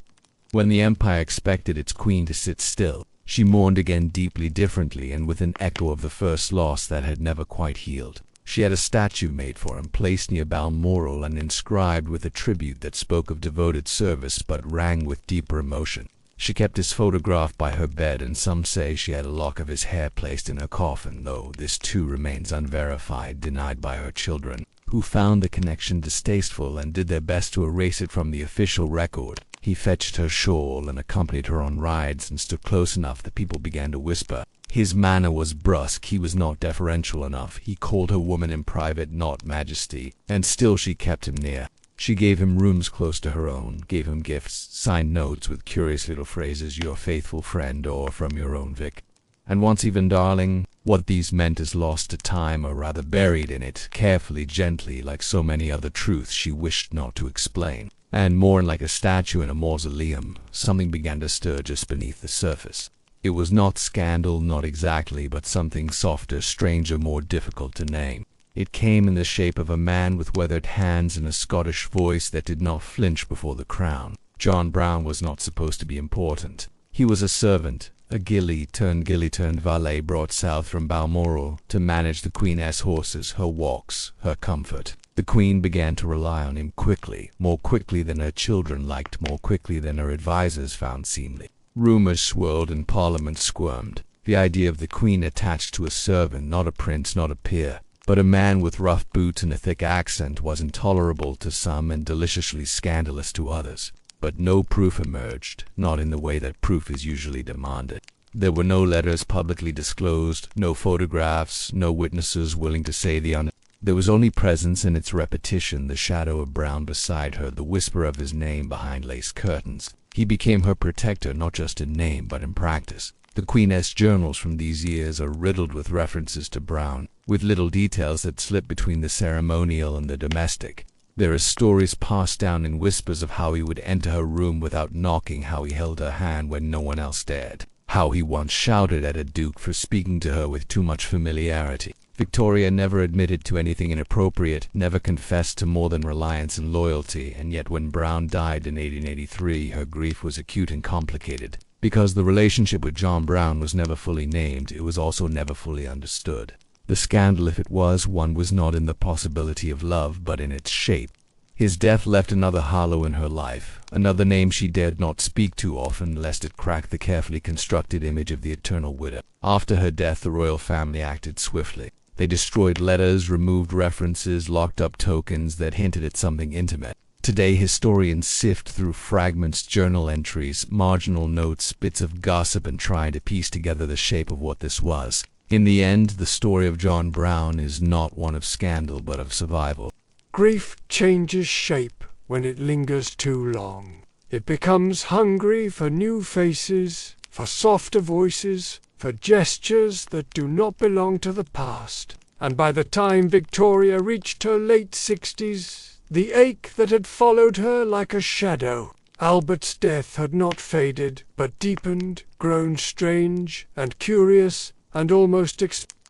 when the empire expected its queen to sit still, she mourned again, deeply, differently, and with an echo of the first loss that had never quite healed. She had a statue made for him, placed near Balmoral and inscribed with a tribute that spoke of devoted service but rang with deeper emotion. She kept his photograph by her bed, and some say she had a lock of his hair placed in her coffin, though this too remains unverified, denied by her children, who found the connection distasteful and did their best to erase it from the official record. He fetched her shawl and accompanied her on rides and stood close enough that people began to whisper. His manner was brusque, he was not deferential enough. He called her woman in private, not majesty, and still she kept him near. She gave him rooms close to her own, gave him gifts, signed notes with curious little phrases, your faithful friend, or from your own Vic. And once even darling. What these meant is lost to time, or rather buried in it, carefully, gently, like so many other truths she wished not to explain. And more like a statue in a mausoleum, something began to stir just beneath the surface. It was not scandal, not exactly, but something softer, stranger, more difficult to name. It came in the shape of a man with weathered hands and a Scottish voice that did not flinch before the crown. John Brown was not supposed to be important. He was a servant, A gilly-turned valet brought south from Balmoral to manage the Queen's horses, her walks, her comfort. The Queen began to rely on him quickly, more quickly than her children liked, more quickly than her advisers found seemly. Rumours swirled and Parliament squirmed. The idea of the Queen attached to a servant, not a prince, not a peer, but a man with rough boots and a thick accent, was intolerable to some and deliciously scandalous to others. But no proof emerged, not in the way that proof is usually demanded. There were no letters publicly disclosed, no photographs, no witnesses willing to say the un. There was only presence and its repetition, the shadow of Brown beside her, the whisper of his name behind lace curtains. He became her protector, not just in name, but in practice. The Queen's journals from these years are riddled with references to Brown, with little details that slip between the ceremonial and the domestic. There are stories passed down in whispers of how he would enter her room without knocking, how he held her hand when no one else dared, how he once shouted at a duke for speaking to her with too much familiarity. Victoria never admitted to anything inappropriate, never confessed to more than reliance and loyalty, and yet when Brown died in 1883, her grief was acute and complicated. Because the relationship with John Brown was never fully named, it was also never fully understood. The scandal, if it was one, was not in the possibility of love, but in its shape. His death left another hollow in her life, another name she dared not speak too often, lest it crack the carefully constructed image of the eternal widow. After her death, the royal family acted swiftly. They destroyed letters, removed references, locked up tokens that hinted at something intimate. Today, historians sift through fragments, journal entries, marginal notes, bits of gossip, and try to piece together the shape of what this was. In the end, the story of John Brown is not one of scandal, but of survival. Grief changes shape when it lingers too long. It becomes hungry for new faces, for softer voices, for gestures that do not belong to the past. And by the time Victoria reached her late 60s, the ache that had followed her like a shadow. Albert's death had not faded, but deepened, grown strange and curious, and almost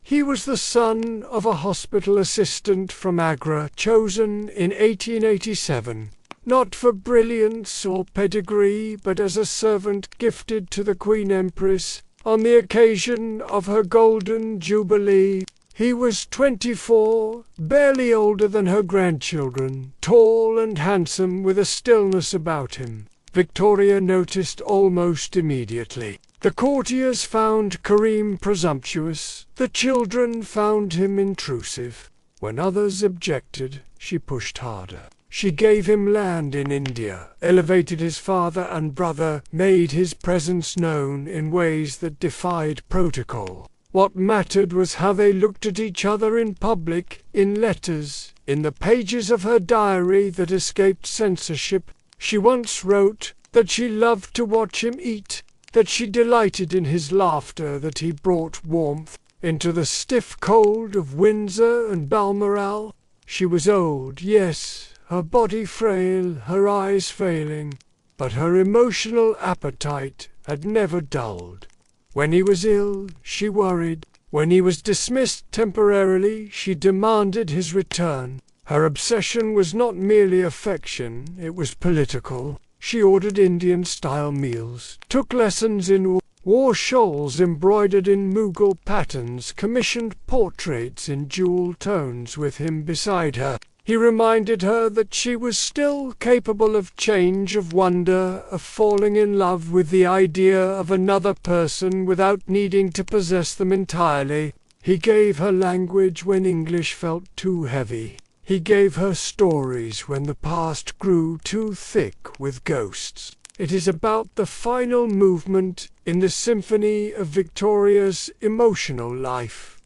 He was the son of a hospital assistant from Agra, chosen in 1887, not for brilliance or pedigree, but as a servant gifted to the Queen Empress on the occasion of her Golden Jubilee. He was 24, barely older than her grandchildren, tall and handsome, with a stillness about him. Victoria noticed almost immediately. The courtiers found Karim presumptuous. The children found him intrusive. When others objected, she pushed harder. She gave him land in India, elevated his father and brother, made his presence known in ways that defied protocol. What mattered was how they looked at each other in public, in letters, in the pages of her diary that escaped censorship. She once wrote that she loved to watch him eat, that she delighted in his laughter, that he brought warmth into the stiff cold of Windsor and Balmoral. She was old, yes, her body frail, her eyes failing, but her emotional appetite had never dulled. When he was ill, she worried. When he was dismissed temporarily, she demanded his return. Her obsession was not merely affection, it was political. She ordered Indian-style meals, took lessons in wore shawls embroidered in Mughal patterns, commissioned portraits in jewel tones with him beside her. He reminded her that she was still capable of change, of wonder, of falling in love with the idea of another person without needing to possess them entirely. He gave her language when English felt too heavy. He gave her stories when the past grew too thick with ghosts. It is about the final movement in the symphony of Victoria's emotional life.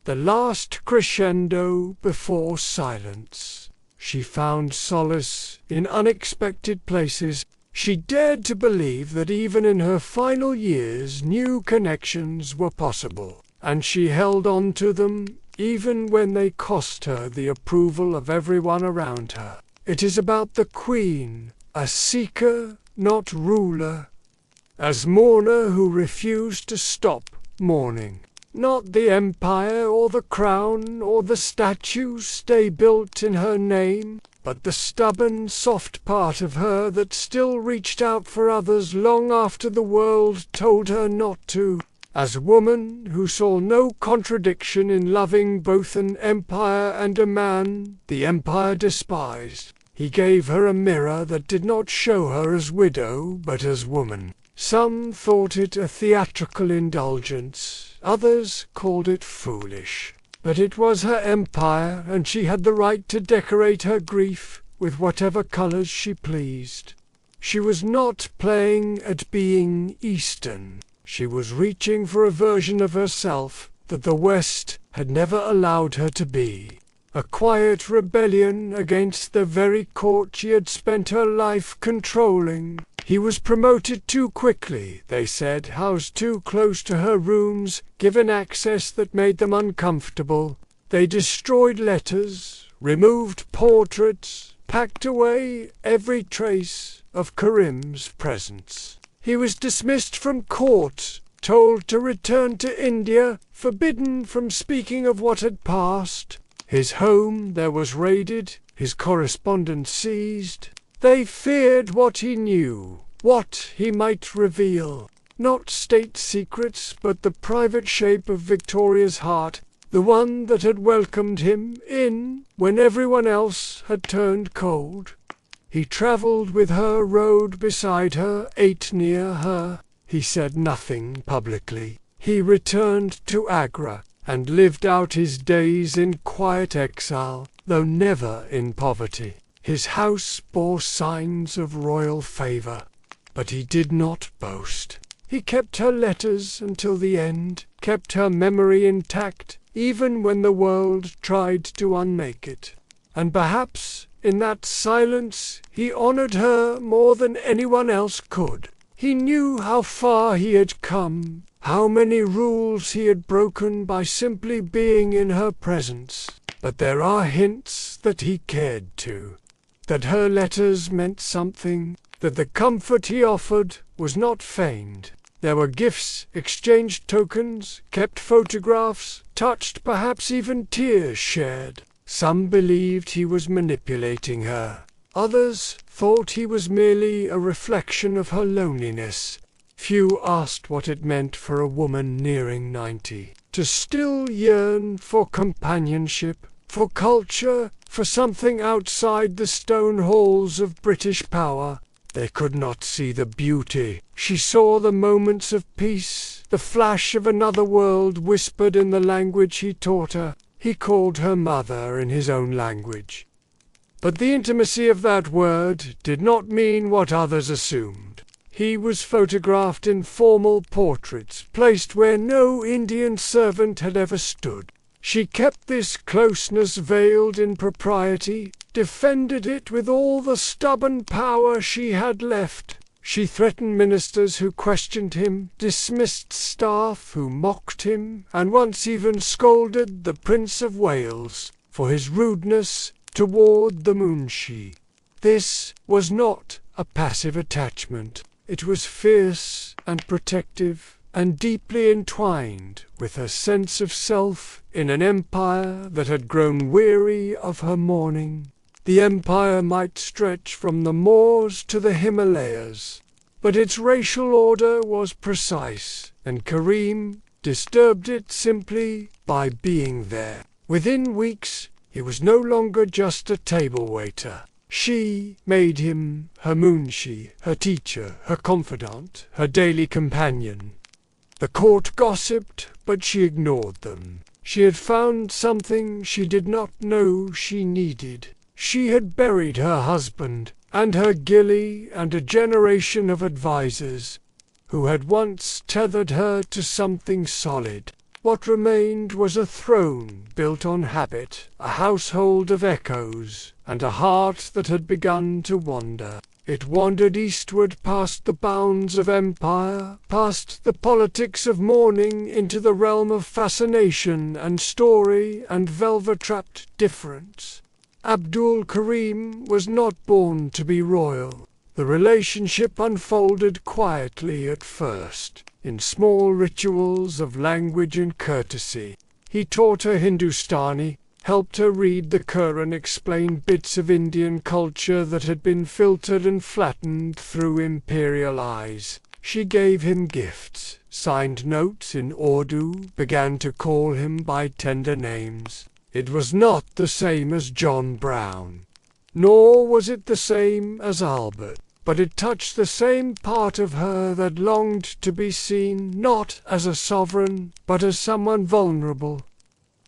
The last crescendo before silence. She found solace in unexpected places. She dared to believe that even in her final years new connections were possible, and she held on to them even when they cost her the approval of everyone around her. It is about the Queen, a seeker, not ruler, as mourner who refused to stop mourning. Not the empire or the crown or the statues they built in her name, but the stubborn, soft part of her that still reached out for others long after the world told her not to. As a woman who saw no contradiction in loving both an empire and a man the empire despised, he gave her a mirror that did not show her as widow but as woman. Some thought it a theatrical indulgence, others called it foolish. But it was her empire, and she had the right to decorate her grief with whatever colours she pleased. She was not playing at being Eastern. She was reaching for a version of herself that the West had never allowed her to be. A quiet rebellion against the very court she had spent her life controlling. He was promoted too quickly, they said, housed too close to her rooms, given access that made them uncomfortable. They destroyed letters, removed portraits, packed away every trace of Karim's presence. He was dismissed from court, told to return to India, forbidden from speaking of what had passed. His home there was raided, his correspondence seized. They feared what he knew, what he might reveal. Not state secrets, but the private shape of Victoria's heart, the one that had welcomed him in when everyone else had turned cold. He travelled with her, rode beside her, ate near her. He said nothing publicly. He returned to Agra and lived out his days in quiet exile, though never in poverty. His house bore signs of royal favour, but he did not boast. He kept her letters until the end, kept her memory intact, even when the world tried to unmake it. And perhaps in that silence he honoured her more than anyone else could. He knew how far he had come, how many rules he had broken by simply being in her presence. But there are hints that he cared to, that her letters meant something, that the comfort he offered was not feigned. There were gifts, exchanged tokens, kept photographs, touched, perhaps even tears shared. Some believed he was manipulating her. Others thought he was merely a reflection of her loneliness. Few asked what it meant for a woman nearing 90 to still yearn for companionship, for culture, for something outside the stone halls of British power. They could not see the beauty. She saw the moments of peace, the flash of another world whispered in the language he taught her. He called her mother in his own language. But the intimacy of that word did not mean what others assumed. He was photographed in formal portraits, placed where no Indian servant had ever stood. She kept this closeness veiled in propriety, defended it with all the stubborn power she had left. She threatened ministers who questioned him, dismissed staff who mocked him, and once even scolded the Prince of Wales for his rudeness toward the Munshi. This was not a passive attachment. It was fierce and protective, and deeply entwined with her sense of self in an empire that had grown weary of her mourning. The empire might stretch from the Moors to the Himalayas, but its racial order was precise, and Karim disturbed it simply by being there. Within weeks, he was no longer just a table waiter. She made him her Munshi, her teacher, her confidant, her daily companion. The court gossiped, but she ignored them. She had found something she did not know she needed. She had buried her husband, and her gilly, and a generation of advisers, who had once tethered her to something solid. What remained was a throne built on habit, a household of echoes, and a heart that had begun to wander. It wandered eastward past the bounds of empire, past the politics of mourning, into the realm of fascination and story and velvet-wrapped difference. Abdul Karim was not born to be royal. The relationship unfolded quietly at first, in small rituals of language and courtesy. He taught her Hindustani, helped her read the Quran, explain bits of Indian culture that had been filtered and flattened through imperial eyes. She gave him gifts, signed notes in Urdu, began to call him by tender names. It was not the same as John Brown, nor was it the same as Albert, but it touched the same part of her that longed to be seen not as a sovereign, but as someone vulnerable,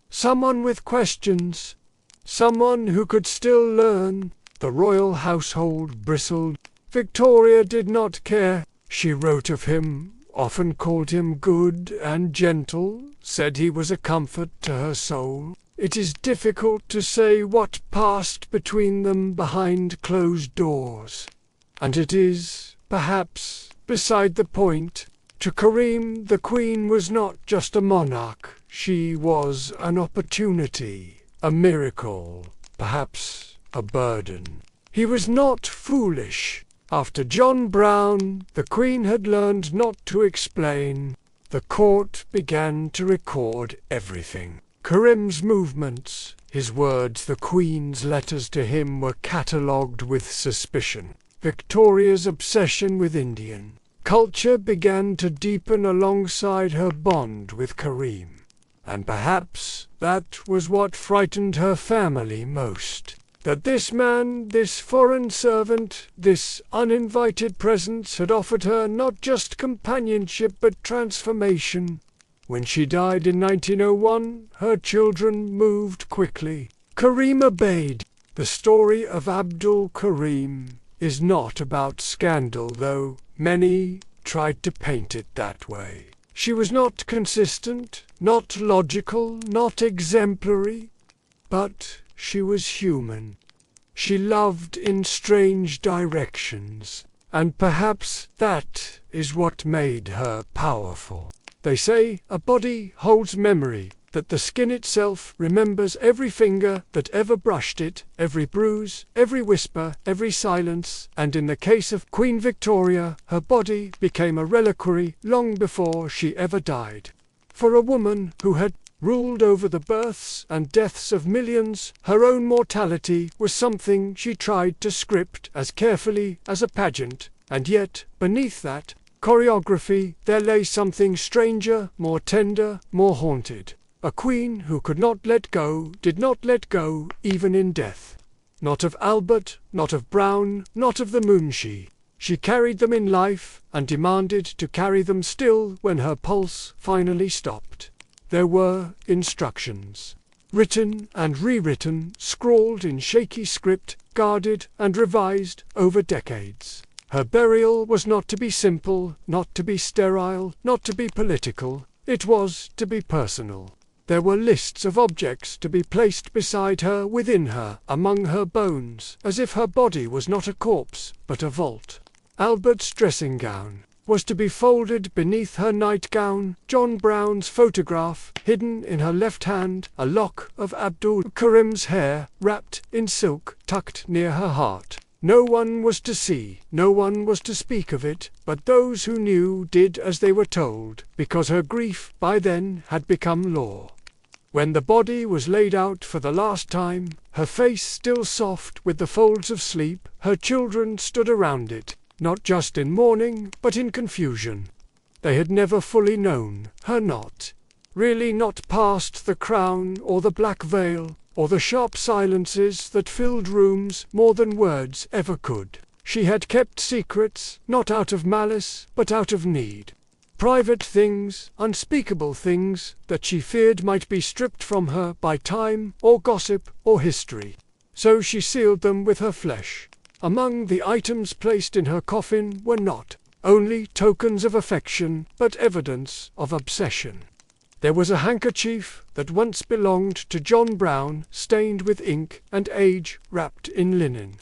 someone with questions, someone who could still learn. The royal household bristled. Victoria did not care. She wrote of him, often called him good and gentle, said he was a comfort to her soul. It is difficult to say what passed between them behind closed doors, and it is, perhaps, beside the point. To Karim, the Queen was not just a monarch, she was an opportunity, a miracle, perhaps a burden. He was not foolish. After John Brown, the Queen had learned not to explain. The court began to record everything. Karim's movements, his words, the Queen's letters to him were catalogued with suspicion. Victoria's obsession with Indian culture began to deepen alongside her bond with Karim. And perhaps that was what frightened her family most. That this man, this foreign servant, this uninvited presence had offered her not just companionship but transformation. When she died in 1901, her children moved quickly. Karim obeyed. The story of Abdul Karim is not about scandal, though many tried to paint it that way. She was not consistent, not logical, not exemplary, but she was human. She loved in strange directions, and perhaps that is what made her powerful. They say a body holds memory, that the skin itself remembers every finger that ever brushed it, every bruise, every whisper, every silence, and in the case of Queen Victoria, her body became a reliquary long before she ever died. For a woman who had ruled over the births and deaths of millions, her own mortality was something she tried to script as carefully as a pageant, and yet, beneath that choreography, there lay something stranger, more tender, more haunted. A queen who could not let go, did not let go even in death. Not of Albert, not of Brown, not of the Munshi. She carried them in life, and demanded to carry them still when her pulse finally stopped. There were instructions, written and rewritten, scrawled in shaky script, guarded and revised over decades. Her burial was not to be simple, not to be sterile, not to be political. It was to be personal. There were lists of objects to be placed beside her, within her, among her bones, as if her body was not a corpse, but a vault. Albert's dressing gown was to be folded beneath her nightgown, John Brown's photograph hidden in her left hand, a lock of Abdul Karim's hair wrapped in silk tucked near her heart. No one was to see, no one was to speak of it, but those who knew did as they were told, because her grief by then had become law. When the body was laid out for the last time, her face still soft with the folds of sleep, her children stood around it, not just in mourning, but in confusion. They had never fully known her, not really, not past the crown or the black veil, or the sharp silences that filled rooms more than words ever could. She had kept secrets, not out of malice, but out of need. Private things, unspeakable things, that she feared might be stripped from her by time, or gossip, or history. So she sealed them with her flesh. Among the items placed in her coffin were not only tokens of affection, but evidence of obsession. There was a handkerchief that once belonged to John Brown, stained with ink and age, wrapped in linen.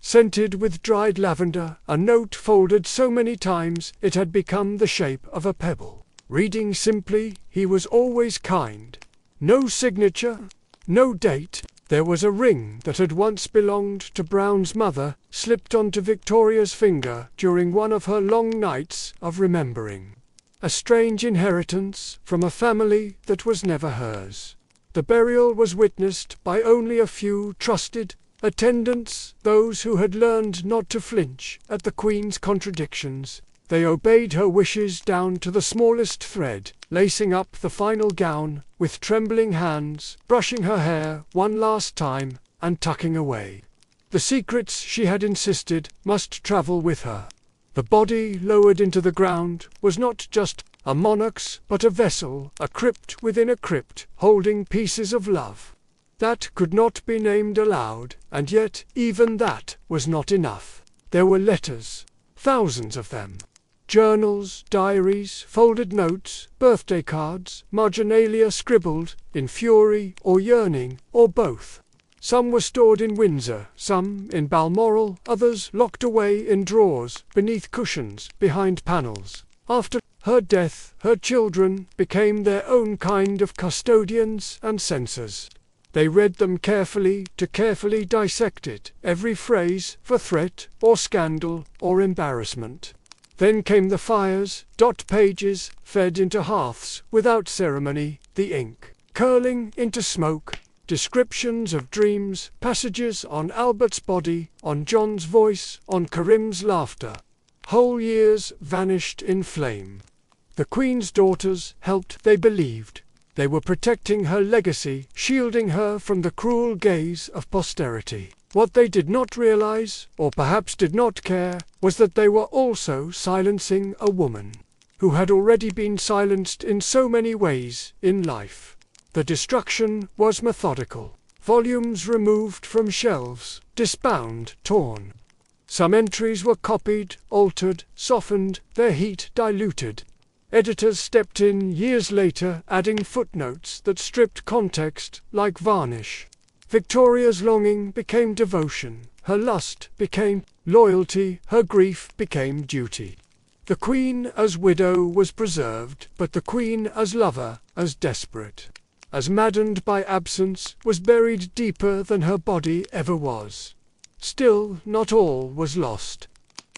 Scented with dried lavender, a note folded so many times it had become the shape of a pebble. Reading simply, he was always kind. No signature, no date. There was a ring that had once belonged to Brown's mother, slipped onto Victoria's finger during one of her long nights of remembering. A strange inheritance from a family that was never hers. The burial was witnessed by only a few trusted attendants, those who had learned not to flinch at the Queen's contradictions. They obeyed her wishes down to the smallest thread, lacing up the final gown with trembling hands, brushing her hair one last time, and tucking away. The secrets she had insisted must travel with her. The body lowered into the ground was not just a monarch's, but a vessel, a crypt within a crypt, holding pieces of love. That could not be named aloud, and yet even that was not enough. There were letters, thousands of them. Journals, diaries, folded notes, birthday cards, marginalia scribbled, in fury or yearning, or both. Some were stored in Windsor, some in Balmoral, others locked away in drawers, beneath cushions, behind panels. After her death, her children became their own kind of custodians and censors. They read them carefully to carefully dissect it, every phrase for threat or scandal or embarrassment. Then came the fires, dot pages fed into hearths without ceremony, the ink curling into smoke, descriptions of dreams, passages on Albert's body, on John's voice, on Karim's laughter. Whole years vanished in flame. The Queen's daughters helped, they believed. They were protecting her legacy, shielding her from the cruel gaze of posterity. What they did not realize, or perhaps did not care, was that they were also silencing a woman who had already been silenced in so many ways in life. The destruction was methodical. Volumes removed from shelves, disbound, torn. Some entries were copied, altered, softened, their heat diluted. Editors stepped in years later, adding footnotes that stripped context like varnish. Victoria's longing became devotion, her lust became loyalty, her grief became duty. The Queen as widow was preserved, but the Queen as lover, as desperate, as maddened by absence, was buried deeper than her body ever was. Still, not all was lost.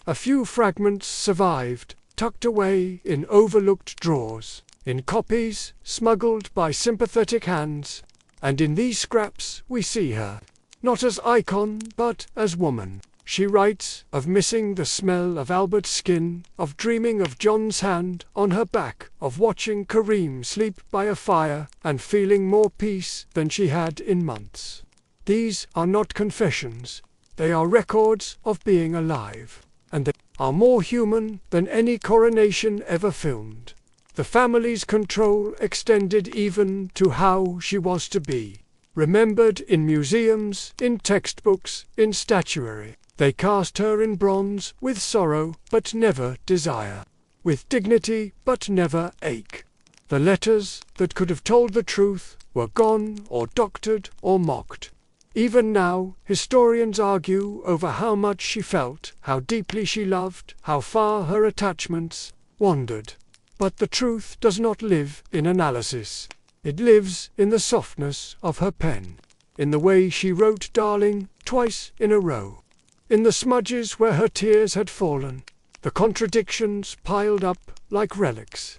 A few fragments survived, tucked away in overlooked drawers, in copies smuggled by sympathetic hands. And in these scraps we see her, not as icon, but as woman. She writes of missing the smell of Albert's skin, of dreaming of John's hand on her back, of watching Karim sleep by a fire, and feeling more peace than she had in months. These are not confessions. They are records of being alive, and they are more human than any coronation ever filmed. The family's control extended even to how she was to be. Remembered in museums, in textbooks, in statuary. They cast her in bronze with sorrow, but never desire. With dignity, but never ache. The letters that could have told the truth were gone, or doctored, or mocked. Even now, historians argue over how much she felt, how deeply she loved, how far her attachments wandered. But the truth does not live in analysis. It lives in the softness of her pen, in the way she wrote darling twice in a row, in the smudges where her tears had fallen, the contradictions piled up like relics.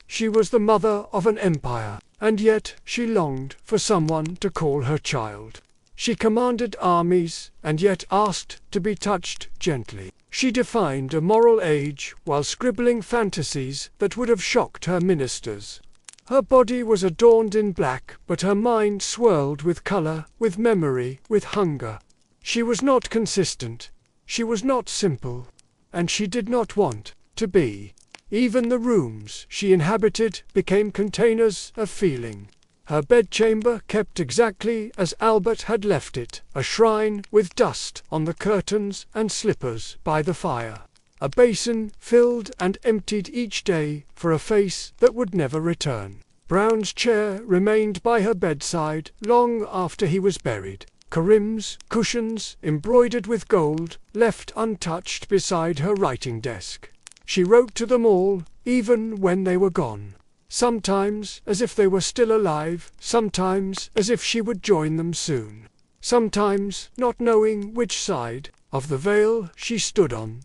She was the mother of an empire, and yet she longed for someone to call her child. She commanded armies, and yet asked to be touched gently. She defined a moral age while scribbling fantasies that would have shocked her ministers. Her body was adorned in black, but her mind swirled with color, with memory, with hunger. She was not consistent. She was not simple. And she did not want to be. Even the rooms she inhabited became containers of feeling. Her bedchamber kept exactly as Albert had left it, a shrine with dust on the curtains and slippers by the fire. A basin filled and emptied each day for a face that would never return. Brown's chair remained by her bedside long after he was buried. Karim's cushions, embroidered with gold, left untouched beside her writing desk. She wrote to them all, even when they were gone. Sometimes as if they were still alive, sometimes as if she would join them soon. Sometimes not knowing which side of the veil she stood on.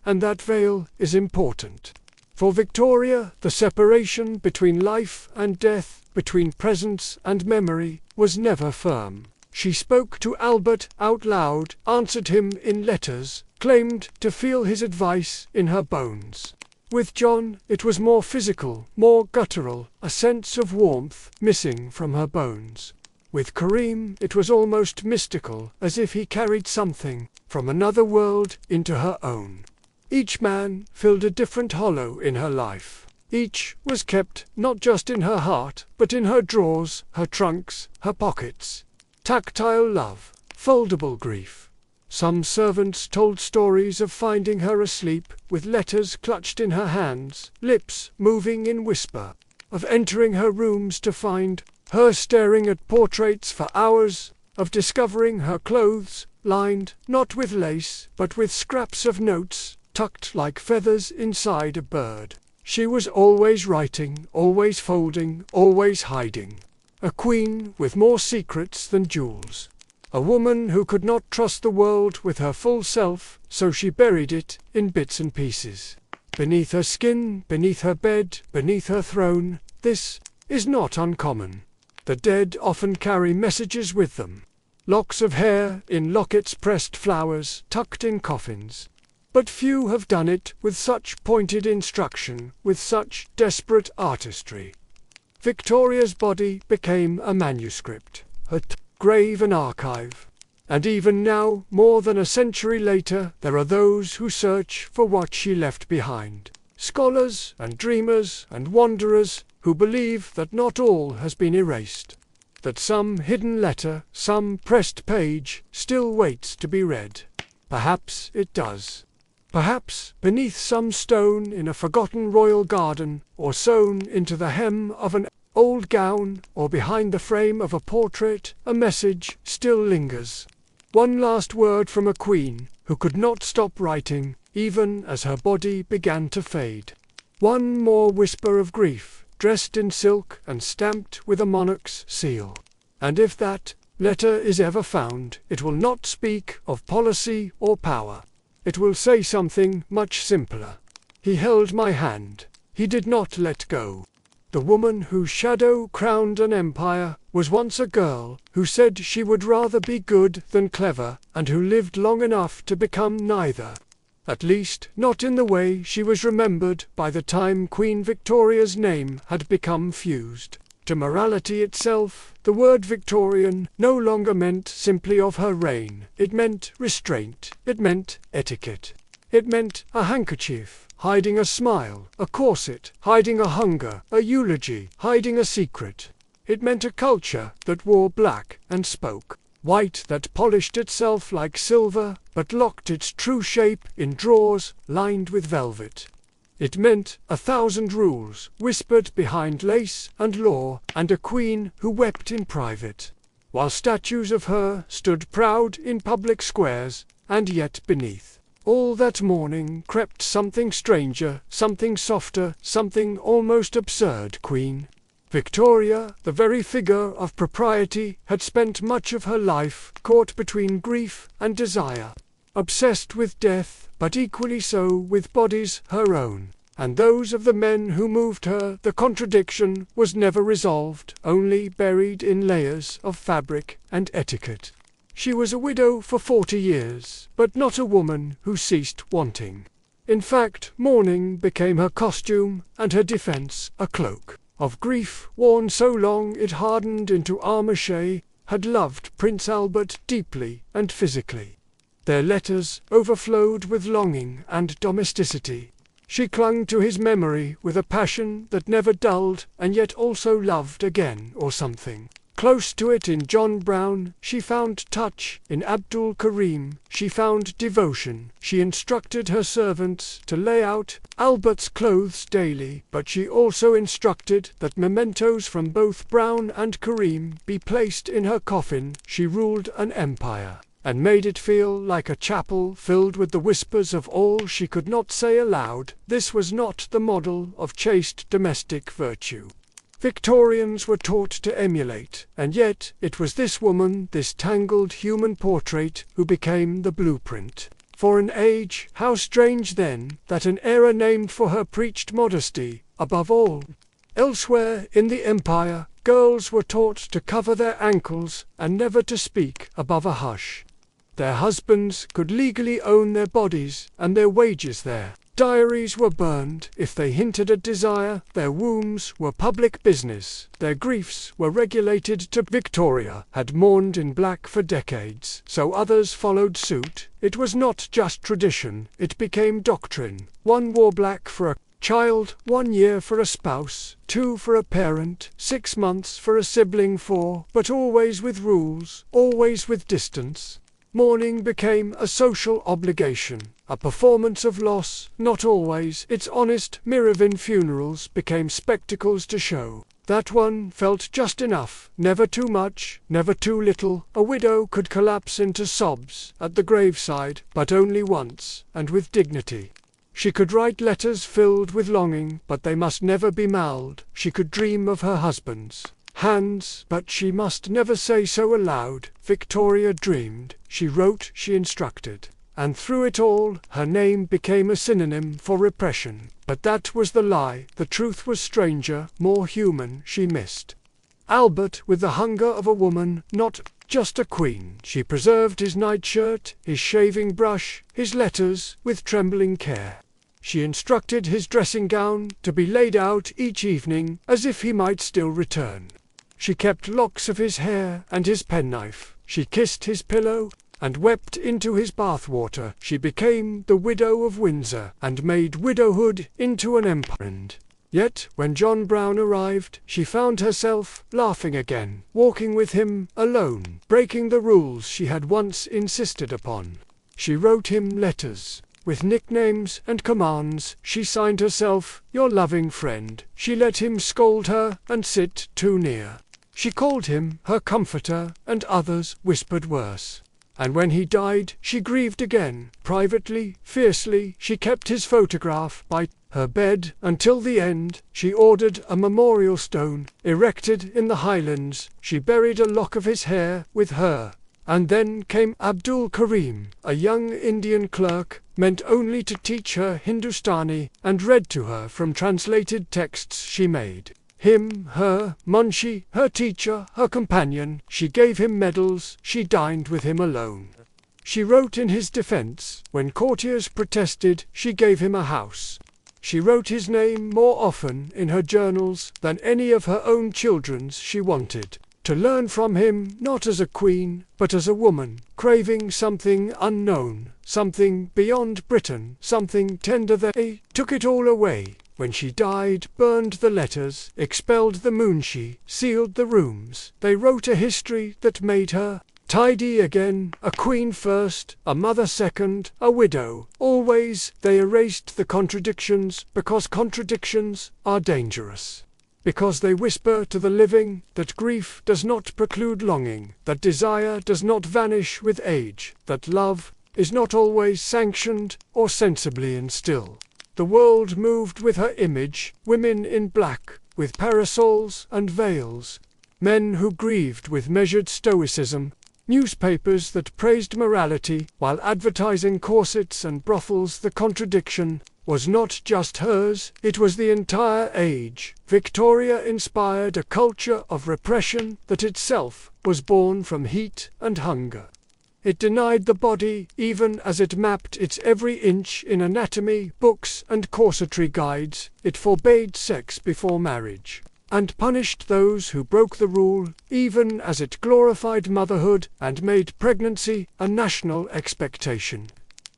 And that veil is important. For Victoria, the separation between life and death, between presence and memory, was never firm. She spoke to Albert out loud, answered him in letters, claimed to feel his advice in her bones. With John, it was more physical, more guttural, a sense of warmth missing from her bones. With Kareem, it was almost mystical, as if he carried something from another world into her own. Each man filled a different hollow in her life. Each was kept not just in her heart, but in her drawers, her trunks, her pockets. Tactile love, foldable grief. Some servants told stories of finding her asleep, with letters clutched in her hands, lips moving in whisper. Of entering her rooms to find her staring at portraits for hours. Of discovering her clothes, lined, not with lace, but with scraps of notes, tucked like feathers inside a bird. She was always writing, always folding, always hiding. A queen with more secrets than jewels. A woman who could not trust the world with her full self, so she buried it in bits and pieces. Beneath her skin, beneath her bed, beneath her throne, this is not uncommon. The dead often carry messages with them. Locks of hair in lockets, pressed flowers, tucked in coffins. But few have done it with such pointed instruction, with such desperate artistry. Victoria's body became a manuscript, her grave an archive. And even now, more than a century later, there are those who search for what she left behind. Scholars and dreamers and wanderers who believe that not all has been erased, that some hidden letter, some pressed page, still waits to be read. Perhaps it does. Perhaps beneath some stone in a forgotten royal garden, or sewn into the hem of an old gown, or behind the frame of a portrait, a message still lingers. One last word from a queen who could not stop writing, even as her body began to fade. One more whisper of grief, dressed in silk and stamped with a monarch's seal. And if that letter is ever found, it will not speak of policy or power. It will say something much simpler. He held my hand. He did not let go. The woman whose shadow crowned an empire was once a girl who said she would rather be good than clever, and who lived long enough to become neither. At least, not in the way she was remembered by the time Queen Victoria's name had become fused. To morality itself, the word Victorian no longer meant simply of her reign. It meant restraint. It meant etiquette. It meant a handkerchief, hiding a smile, a corset, hiding a hunger, a eulogy, hiding a secret. It meant a culture that wore black and spoke white, that polished itself like silver, but locked its true shape in drawers lined with velvet. It meant 1,000 rules, whispered behind lace and law, and a queen who wept in private, while statues of her stood proud in public squares, and yet beneath all that mourning crept something stranger, something softer, something almost absurd. Queen Victoria, the very figure of propriety, had spent much of her life caught between grief and desire, obsessed with death, but equally so with bodies her own, and those of the men who moved her. The contradiction was never resolved, only buried in layers of fabric and etiquette. She was a widow for 40 years, but not a woman who ceased wanting. In fact, mourning became her costume, and her defense a cloak of grief worn so long it hardened into armor-mache. Had loved Prince Albert deeply and physically. Their letters overflowed with longing and domesticity. She clung to his memory with a passion that never dulled, and yet also loved again or something. Close to it in John Brown, she found touch. In Abdul Karim, she found devotion. She instructed her servants to lay out Albert's clothes daily, but she also instructed that mementos from both Brown and Karim be placed in her coffin. She ruled an empire, and made it feel like a chapel filled with the whispers of all she could not say aloud. This was not the model of chaste domestic virtue Victorians were taught to emulate, and yet it was this woman, this tangled human portrait, who became the blueprint. For an age, how strange then, that an era named for her preached modesty, above all. Elsewhere in the empire, girls were taught to cover their ankles and never to speak above a hush. Their husbands could legally own their bodies and their wages there. Diaries were burned if they hinted at desire, their wombs were public business, their griefs were regulated to Victoria had mourned in black for decades, so others followed suit. It was not just tradition, it became doctrine. One wore black for a child, 1 year for a spouse, 2 for a parent, 6 months for a sibling, 4, but always with rules, always with distance. Mourning became a social obligation, a performance of loss, not always. Its honest Merovingian funerals became spectacles to show that one felt just enough, never too much, never too little. A widow could collapse into sobs at the graveside, but only once, and with dignity. She could write letters filled with longing, but they must never be mailed. She could dream of her husband's hands, but she must never say so aloud. Victoria dreamed, she wrote, she instructed, and through it all her name became a synonym for repression. But that was the lie, the truth was stranger, more human. She missed Albert with the hunger of a woman, not just a queen. She preserved his nightshirt, his shaving brush, his letters, with trembling care. She instructed his dressing gown to be laid out each evening, as if he might still return. She kept locks of his hair and his penknife. She kissed his pillow and wept into his bathwater. She became the widow of Windsor and made widowhood into an empire. Yet, when John Brown arrived, she found herself laughing again, walking with him alone, breaking the rules she had once insisted upon. She wrote him letters with nicknames and commands. She signed herself, "Your loving friend." She let him scold her and sit too near. She called him her comforter, and others whispered worse. And when he died, she grieved again, privately, fiercely. She kept his photograph by her bed until the end. She ordered a memorial stone erected in the Highlands. She buried a lock of his hair with her. And then came Abdul Karim, a young Indian clerk, meant only to teach her Hindustani, and read to her from translated texts she made. Him, her, Munshi, her teacher, her companion. She gave him medals, she dined with him alone. She wrote in his defense, when courtiers protested, she gave him a house. She wrote his name more often in her journals than any of her own children's. She wanted to learn from him, not as a queen, but as a woman, craving something unknown, something beyond Britain, something tender. They took it all away. When she died, burned the letters, expelled the moonshi, sealed the rooms. They wrote a history that made her tidy again, a queen first, a mother second, a widow. Always they erased the contradictions, because contradictions are dangerous. Because they whisper to the living that grief does not preclude longing, that desire does not vanish with age, that love is not always sanctioned or sensibly instilled. The world moved with her image, women in black, with parasols and veils, men who grieved with measured stoicism, newspapers that praised morality, while advertising corsets and brothels. The contradiction was not just hers, it was the entire age. Victoria inspired a culture of repression that itself was born from heat and hunger. It denied the body, even as it mapped its every inch in anatomy, books, and corsetry guides. It forbade sex before marriage, and punished those who broke the rule, even as it glorified motherhood and made pregnancy a national expectation.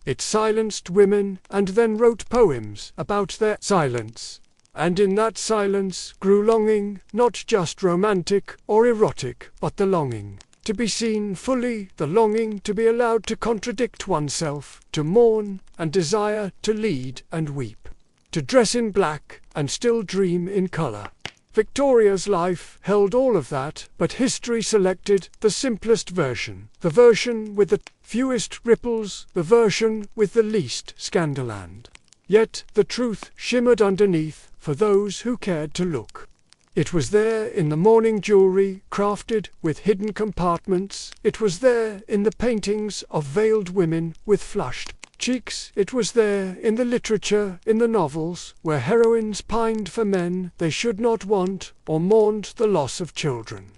It silenced women, and then wrote poems about their silence. And in that silence grew longing, not just romantic or erotic, but the longing to be seen fully, the longing to be allowed to contradict oneself, to mourn and desire, to lead and weep, to dress in black and still dream in color. Victoria's life held all of that, but history selected the simplest version, the version with the fewest ripples, the version with the least scandal. And yet the truth shimmered underneath for those who cared to look. It was there in the mourning jewelry crafted with hidden compartments. It was there in the paintings of veiled women with flushed cheeks. It was there, in the literature, in the novels, where heroines pined for men they should not want, or mourned the loss of children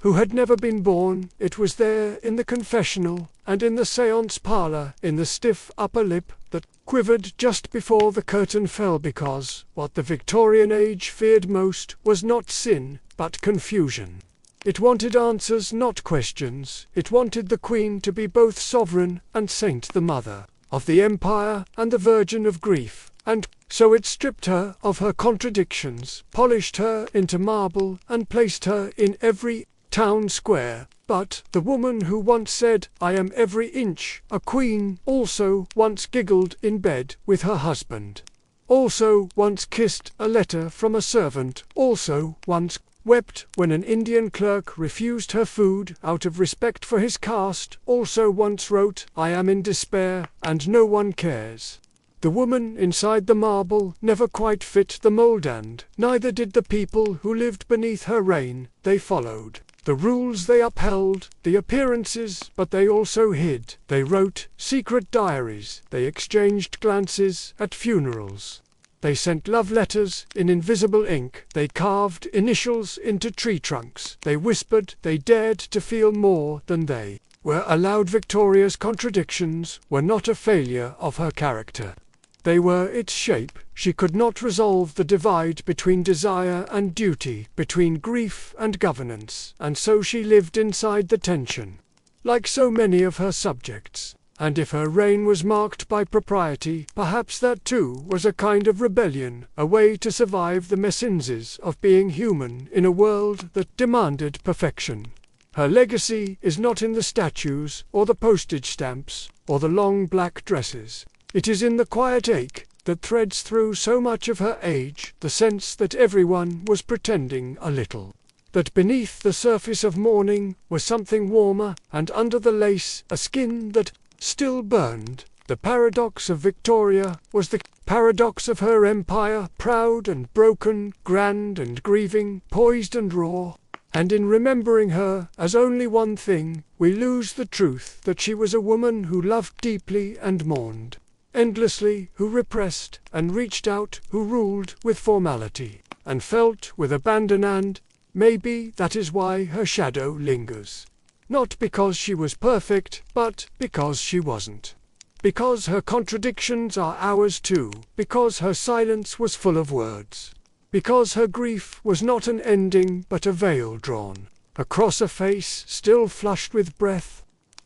who had never been born. It was there, in the confessional, and in the séance parlour, in the stiff upper lip that quivered just before the curtain fell, because what the Victorian age feared most was not sin, but confusion. It wanted answers, not questions. It wanted the Queen to be both sovereign and saint, the mother of the empire and the virgin of grief, and so it stripped her of her contradictions, polished her into marble, and placed her in every town square. But the woman who once said, "I am every inch a queen," also once giggled in bed with her husband, also once kissed a letter from a servant, also once wept when an Indian clerk refused her food out of respect for his caste, also once wrote, "I am in despair, and no one cares." The woman inside the marble never quite fit the mold, and neither did the people who lived beneath her reign. They followed the rules, they upheld the appearances, but they also hid. They wrote secret diaries, they exchanged glances at funerals. They sent love letters in invisible ink, they carved initials into tree trunks, they whispered, they dared to feel more than they were allowed. Victoria's contradictions were not a failure of her character. They were its shape. She could not resolve the divide between desire and duty, between grief and governance, and so she lived inside the tension, like so many of her subjects. And if her reign was marked by propriety, perhaps that too was a kind of rebellion, a way to survive the messiness of being human in a world that demanded perfection. Her legacy is not in the statues, or the postage stamps, or the long black dresses. It is in the quiet ache that threads through so much of her age, the sense that everyone was pretending a little, that beneath the surface of mourning was something warmer, and under the lace a skin that still burned. The paradox of Victoria was the paradox of her empire, proud and broken, grand and grieving, poised and raw. And in remembering her as only one thing, we lose the truth that she was a woman who loved deeply and mourned endlessly, who repressed and reached out, who ruled with formality and felt with abandon, and maybe that is why her shadow lingers. Not because she was perfect, but because she wasn't. Because her contradictions are ours too. Because her silence was full of words. Because her grief was not an ending, but a veil drawn across a face still flushed with breath.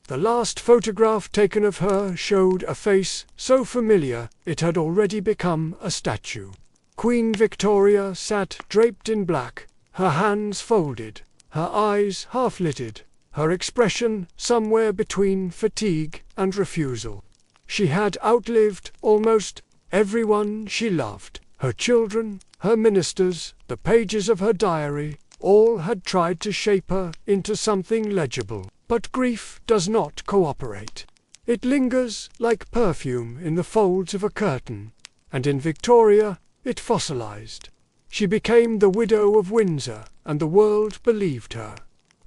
The last photograph taken of her showed a face so familiar it had already become a statue. Queen Victoria sat draped in black, her hands folded, her eyes half-lidded, her expression somewhere between fatigue and refusal. She had outlived almost everyone she loved. Her children, her ministers, the pages of her diary, all had tried to shape her into something legible. But grief does not cooperate. It lingers like perfume in the folds of a curtain, and in Victoria it fossilized. She became the widow of Windsor, and the world believed her.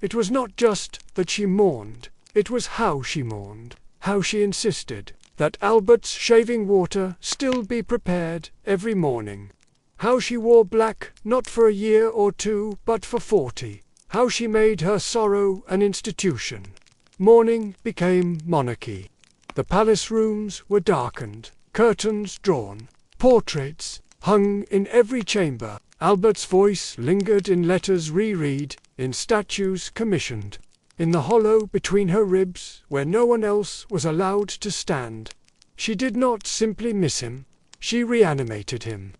It was not just that she mourned, it was how she mourned, how she insisted that Albert's shaving water still be prepared every morning, how she wore black not for a year or two but for 40, how she made her sorrow an institution. Mourning became monarchy. The palace rooms were darkened, curtains drawn, portraits hung in every chamber. Albert's voice lingered in letters reread, in statues commissioned, in the hollow between her ribs where no one else was allowed to stand. She did not simply miss him, she reanimated him.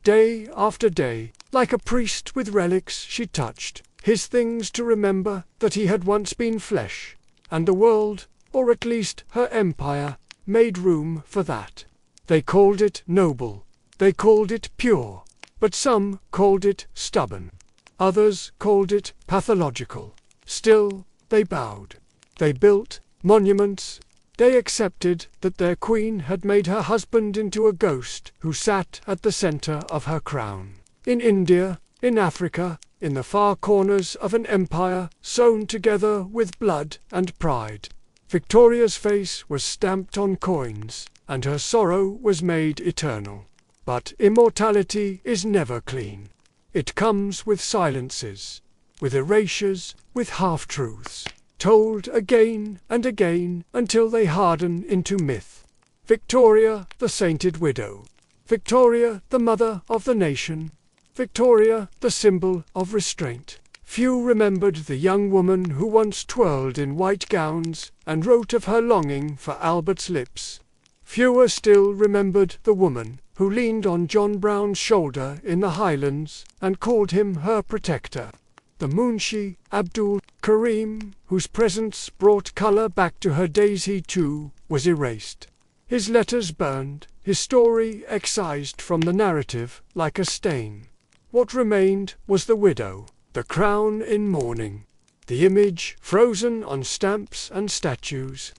Day after day, like a priest with relics she touched, his things to remember that he had once been flesh, and the world, or at least her empire, made room for that. They called it noble, they called it pure, but some called it stubborn. Others called it pathological. Still, they bowed. They built monuments. They accepted that their queen had made her husband into a ghost who sat at the center of her crown. In India, in Africa, in the far corners of an empire sewn together with blood and pride, Victoria's face was stamped on coins, and her sorrow was made eternal. But immortality is never clean. It comes with silences, with erasures, with half-truths, told again and again until they harden into myth. Victoria, the sainted widow. Victoria, the mother of the nation. Victoria, the symbol of restraint. Few remembered the young woman who once twirled in white gowns and wrote of her longing for Albert's lips. Fewer still remembered the woman who leaned on John Brown's shoulder in the Highlands and called him her protector. The Munshi Abdul Karim, whose presence brought colour back to her days, he too was erased. His letters burned, his story excised from the narrative like a stain. What remained was the widow, the crown in mourning, the image frozen on stamps and statues.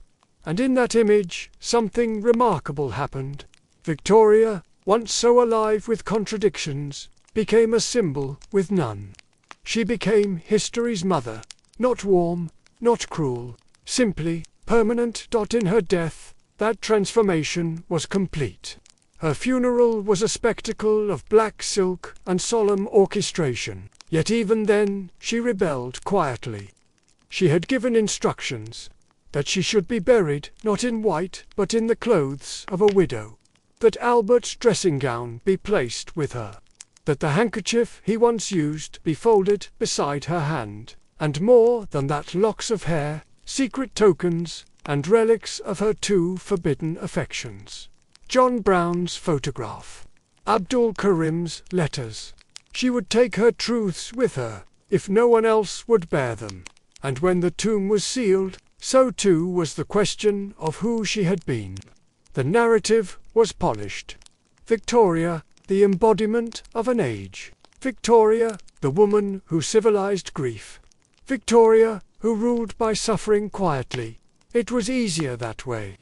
And in that image something remarkable happened. Victoria, once so alive with contradictions, became a symbol with none. She became history's mother, not warm, not cruel, simply permanent. In her death, that transformation was complete. Her funeral was a spectacle of black silk and solemn orchestration. Yet even then she rebelled quietly. She had given instructions that she should be buried not in white but in the clothes of a widow, that Albert's dressing gown be placed with her, that the handkerchief he once used be folded beside her hand, and more than that, locks of hair, secret tokens and relics of her two forbidden affections. John Brown's photograph, Abdul Karim's letters. She would take her truths with her, if no one else would bear them. And when the tomb was sealed, so too was the question of who she had been. The narrative was polished. Victoria, the embodiment of an age. Victoria, the woman who civilized grief. Victoria, who ruled by suffering quietly. It was easier that way.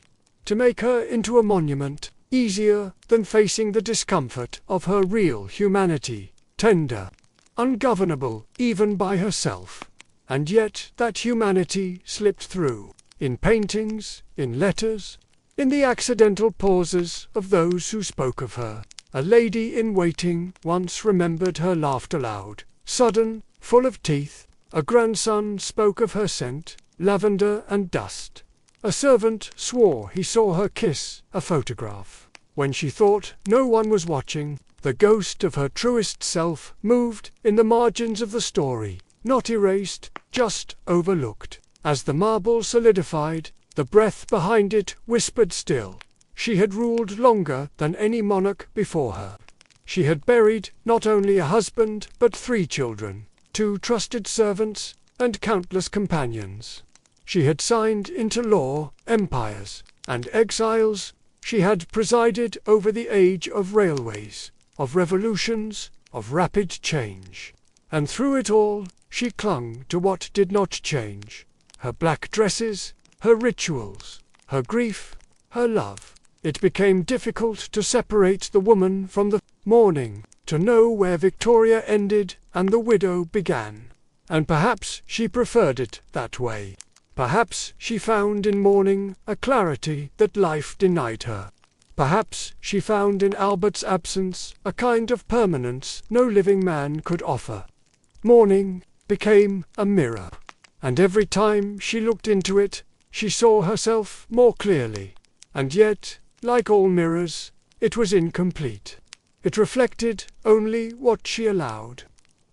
To make her into a monument, easier than facing the discomfort of her real humanity. Tender, ungovernable even by herself. And yet that humanity slipped through, in paintings, in letters, in the accidental pauses of those who spoke of her. A lady in waiting once remembered her laughed aloud, sudden, full of teeth. A grandson spoke of her scent, lavender and dust. A servant swore he saw her kiss a photograph. When she thought no one was watching, the ghost of her truest self moved in the margins of the story, not erased, just overlooked. As the marble solidified, the breath behind it whispered still. She had ruled longer than any monarch before her. She had buried not only a husband but 3 children, 2 trusted servants, and countless companions. She had signed into law empires and exiles. She had presided over the age of railways, of revolutions, of rapid change. And through it all, she clung to what did not change. Her black dresses, her rituals, her grief, her love. It became difficult to separate the woman from the mourning, to know where Victoria ended and the widow began. And perhaps she preferred it that way. Perhaps she found in mourning a clarity that life denied her. Perhaps she found in Albert's absence a kind of permanence no living man could offer. Mourning became a mirror, and every time she looked into it, she saw herself more clearly. And yet, like all mirrors, it was incomplete. It reflected only what she allowed.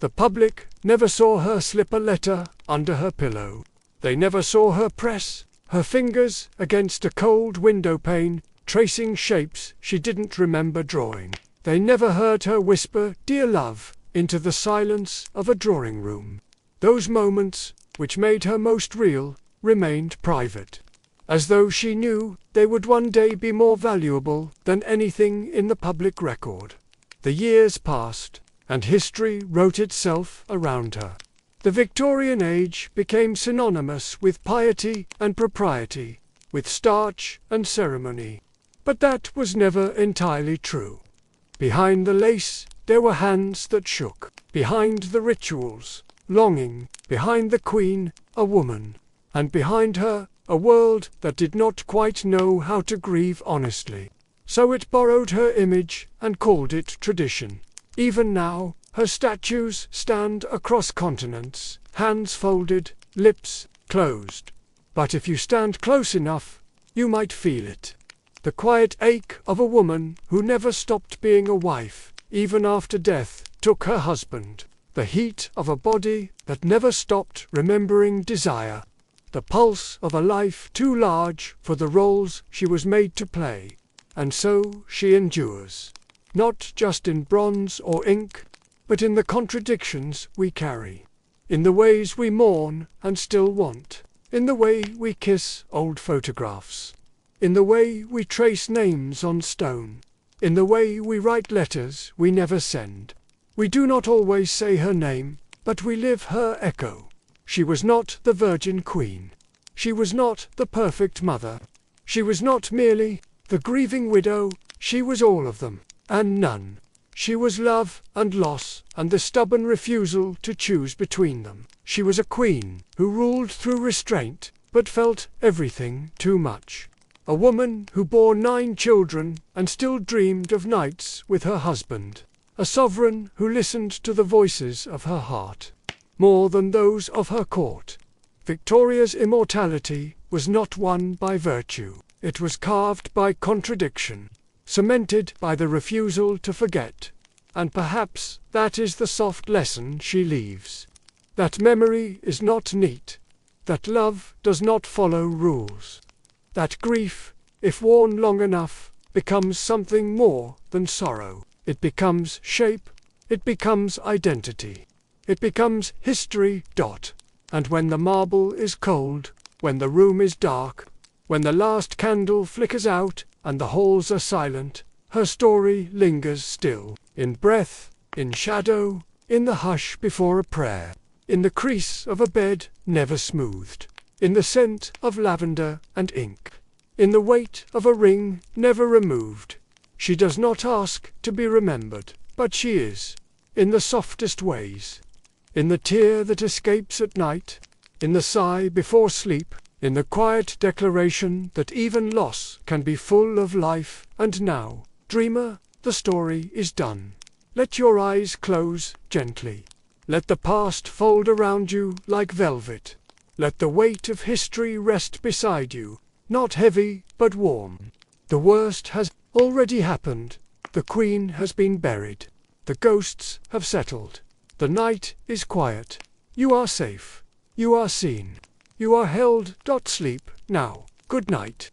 The public never saw her slip a letter under her pillow. They never saw her press her fingers against a cold window pane, tracing shapes she didn't remember drawing. They never heard her whisper, "Dear love," into the silence of a drawing room. Those moments, which made her most real, remained private, as though she knew they would one day be more valuable than anything in the public record. The years passed, and history wrote itself around her. The Victorian age became synonymous with piety and propriety, with starch and ceremony. But that was never entirely true. Behind the lace, there were hands that shook. Behind the rituals, longing. Behind the queen, a woman. And behind her, a world that did not quite know how to grieve honestly. So it borrowed her image and called it tradition. Even now, her statues stand across continents, hands folded, lips closed. But if you stand close enough, you might feel it. The quiet ache of a woman who never stopped being a wife, even after death took her husband. The heat of a body that never stopped remembering desire. The pulse of a life too large for the roles she was made to play. And so she endures. Not just in bronze or ink, but in the contradictions we carry. In the ways we mourn and still want. In the way we kiss old photographs. In the way we trace names on stone. In the way we write letters we never send. We do not always say her name, but we live her echo. She was not the Virgin Queen. She was not the perfect mother. She was not merely the grieving widow. She was all of them, and none. She was love and loss and the stubborn refusal to choose between them. She was a queen who ruled through restraint, but felt everything too much. A woman who bore 9 children and still dreamed of nights with her husband. A sovereign who listened to the voices of her heart, more than those of her court. Victoria's immortality was not won by virtue. It was carved by contradiction, cemented by the refusal to forget. And perhaps that is the soft lesson she leaves. That memory is not neat. That love does not follow rules. That grief, if worn long enough, becomes something more than sorrow. It becomes shape. It becomes identity. It becomes history. And when the marble is cold, when the room is dark, when the last candle flickers out and the halls are silent, her story lingers still, in breath, in shadow, in the hush before a prayer, in the crease of a bed never smoothed, in the scent of lavender and ink, in the weight of a ring never removed. She does not ask to be remembered, but she is, in the softest ways, in the tear that escapes at night, in the sigh before sleep, in the quiet declaration that even loss can be full of life. And now, dreamer, the story is done. Let your eyes close gently. Let the past fold around you like velvet. Let the weight of history rest beside you, not heavy but warm. The worst has already happened. The Queen has been buried. The ghosts have settled. The night is quiet. You are safe. You are seen. You are held. Sleep now. Good night.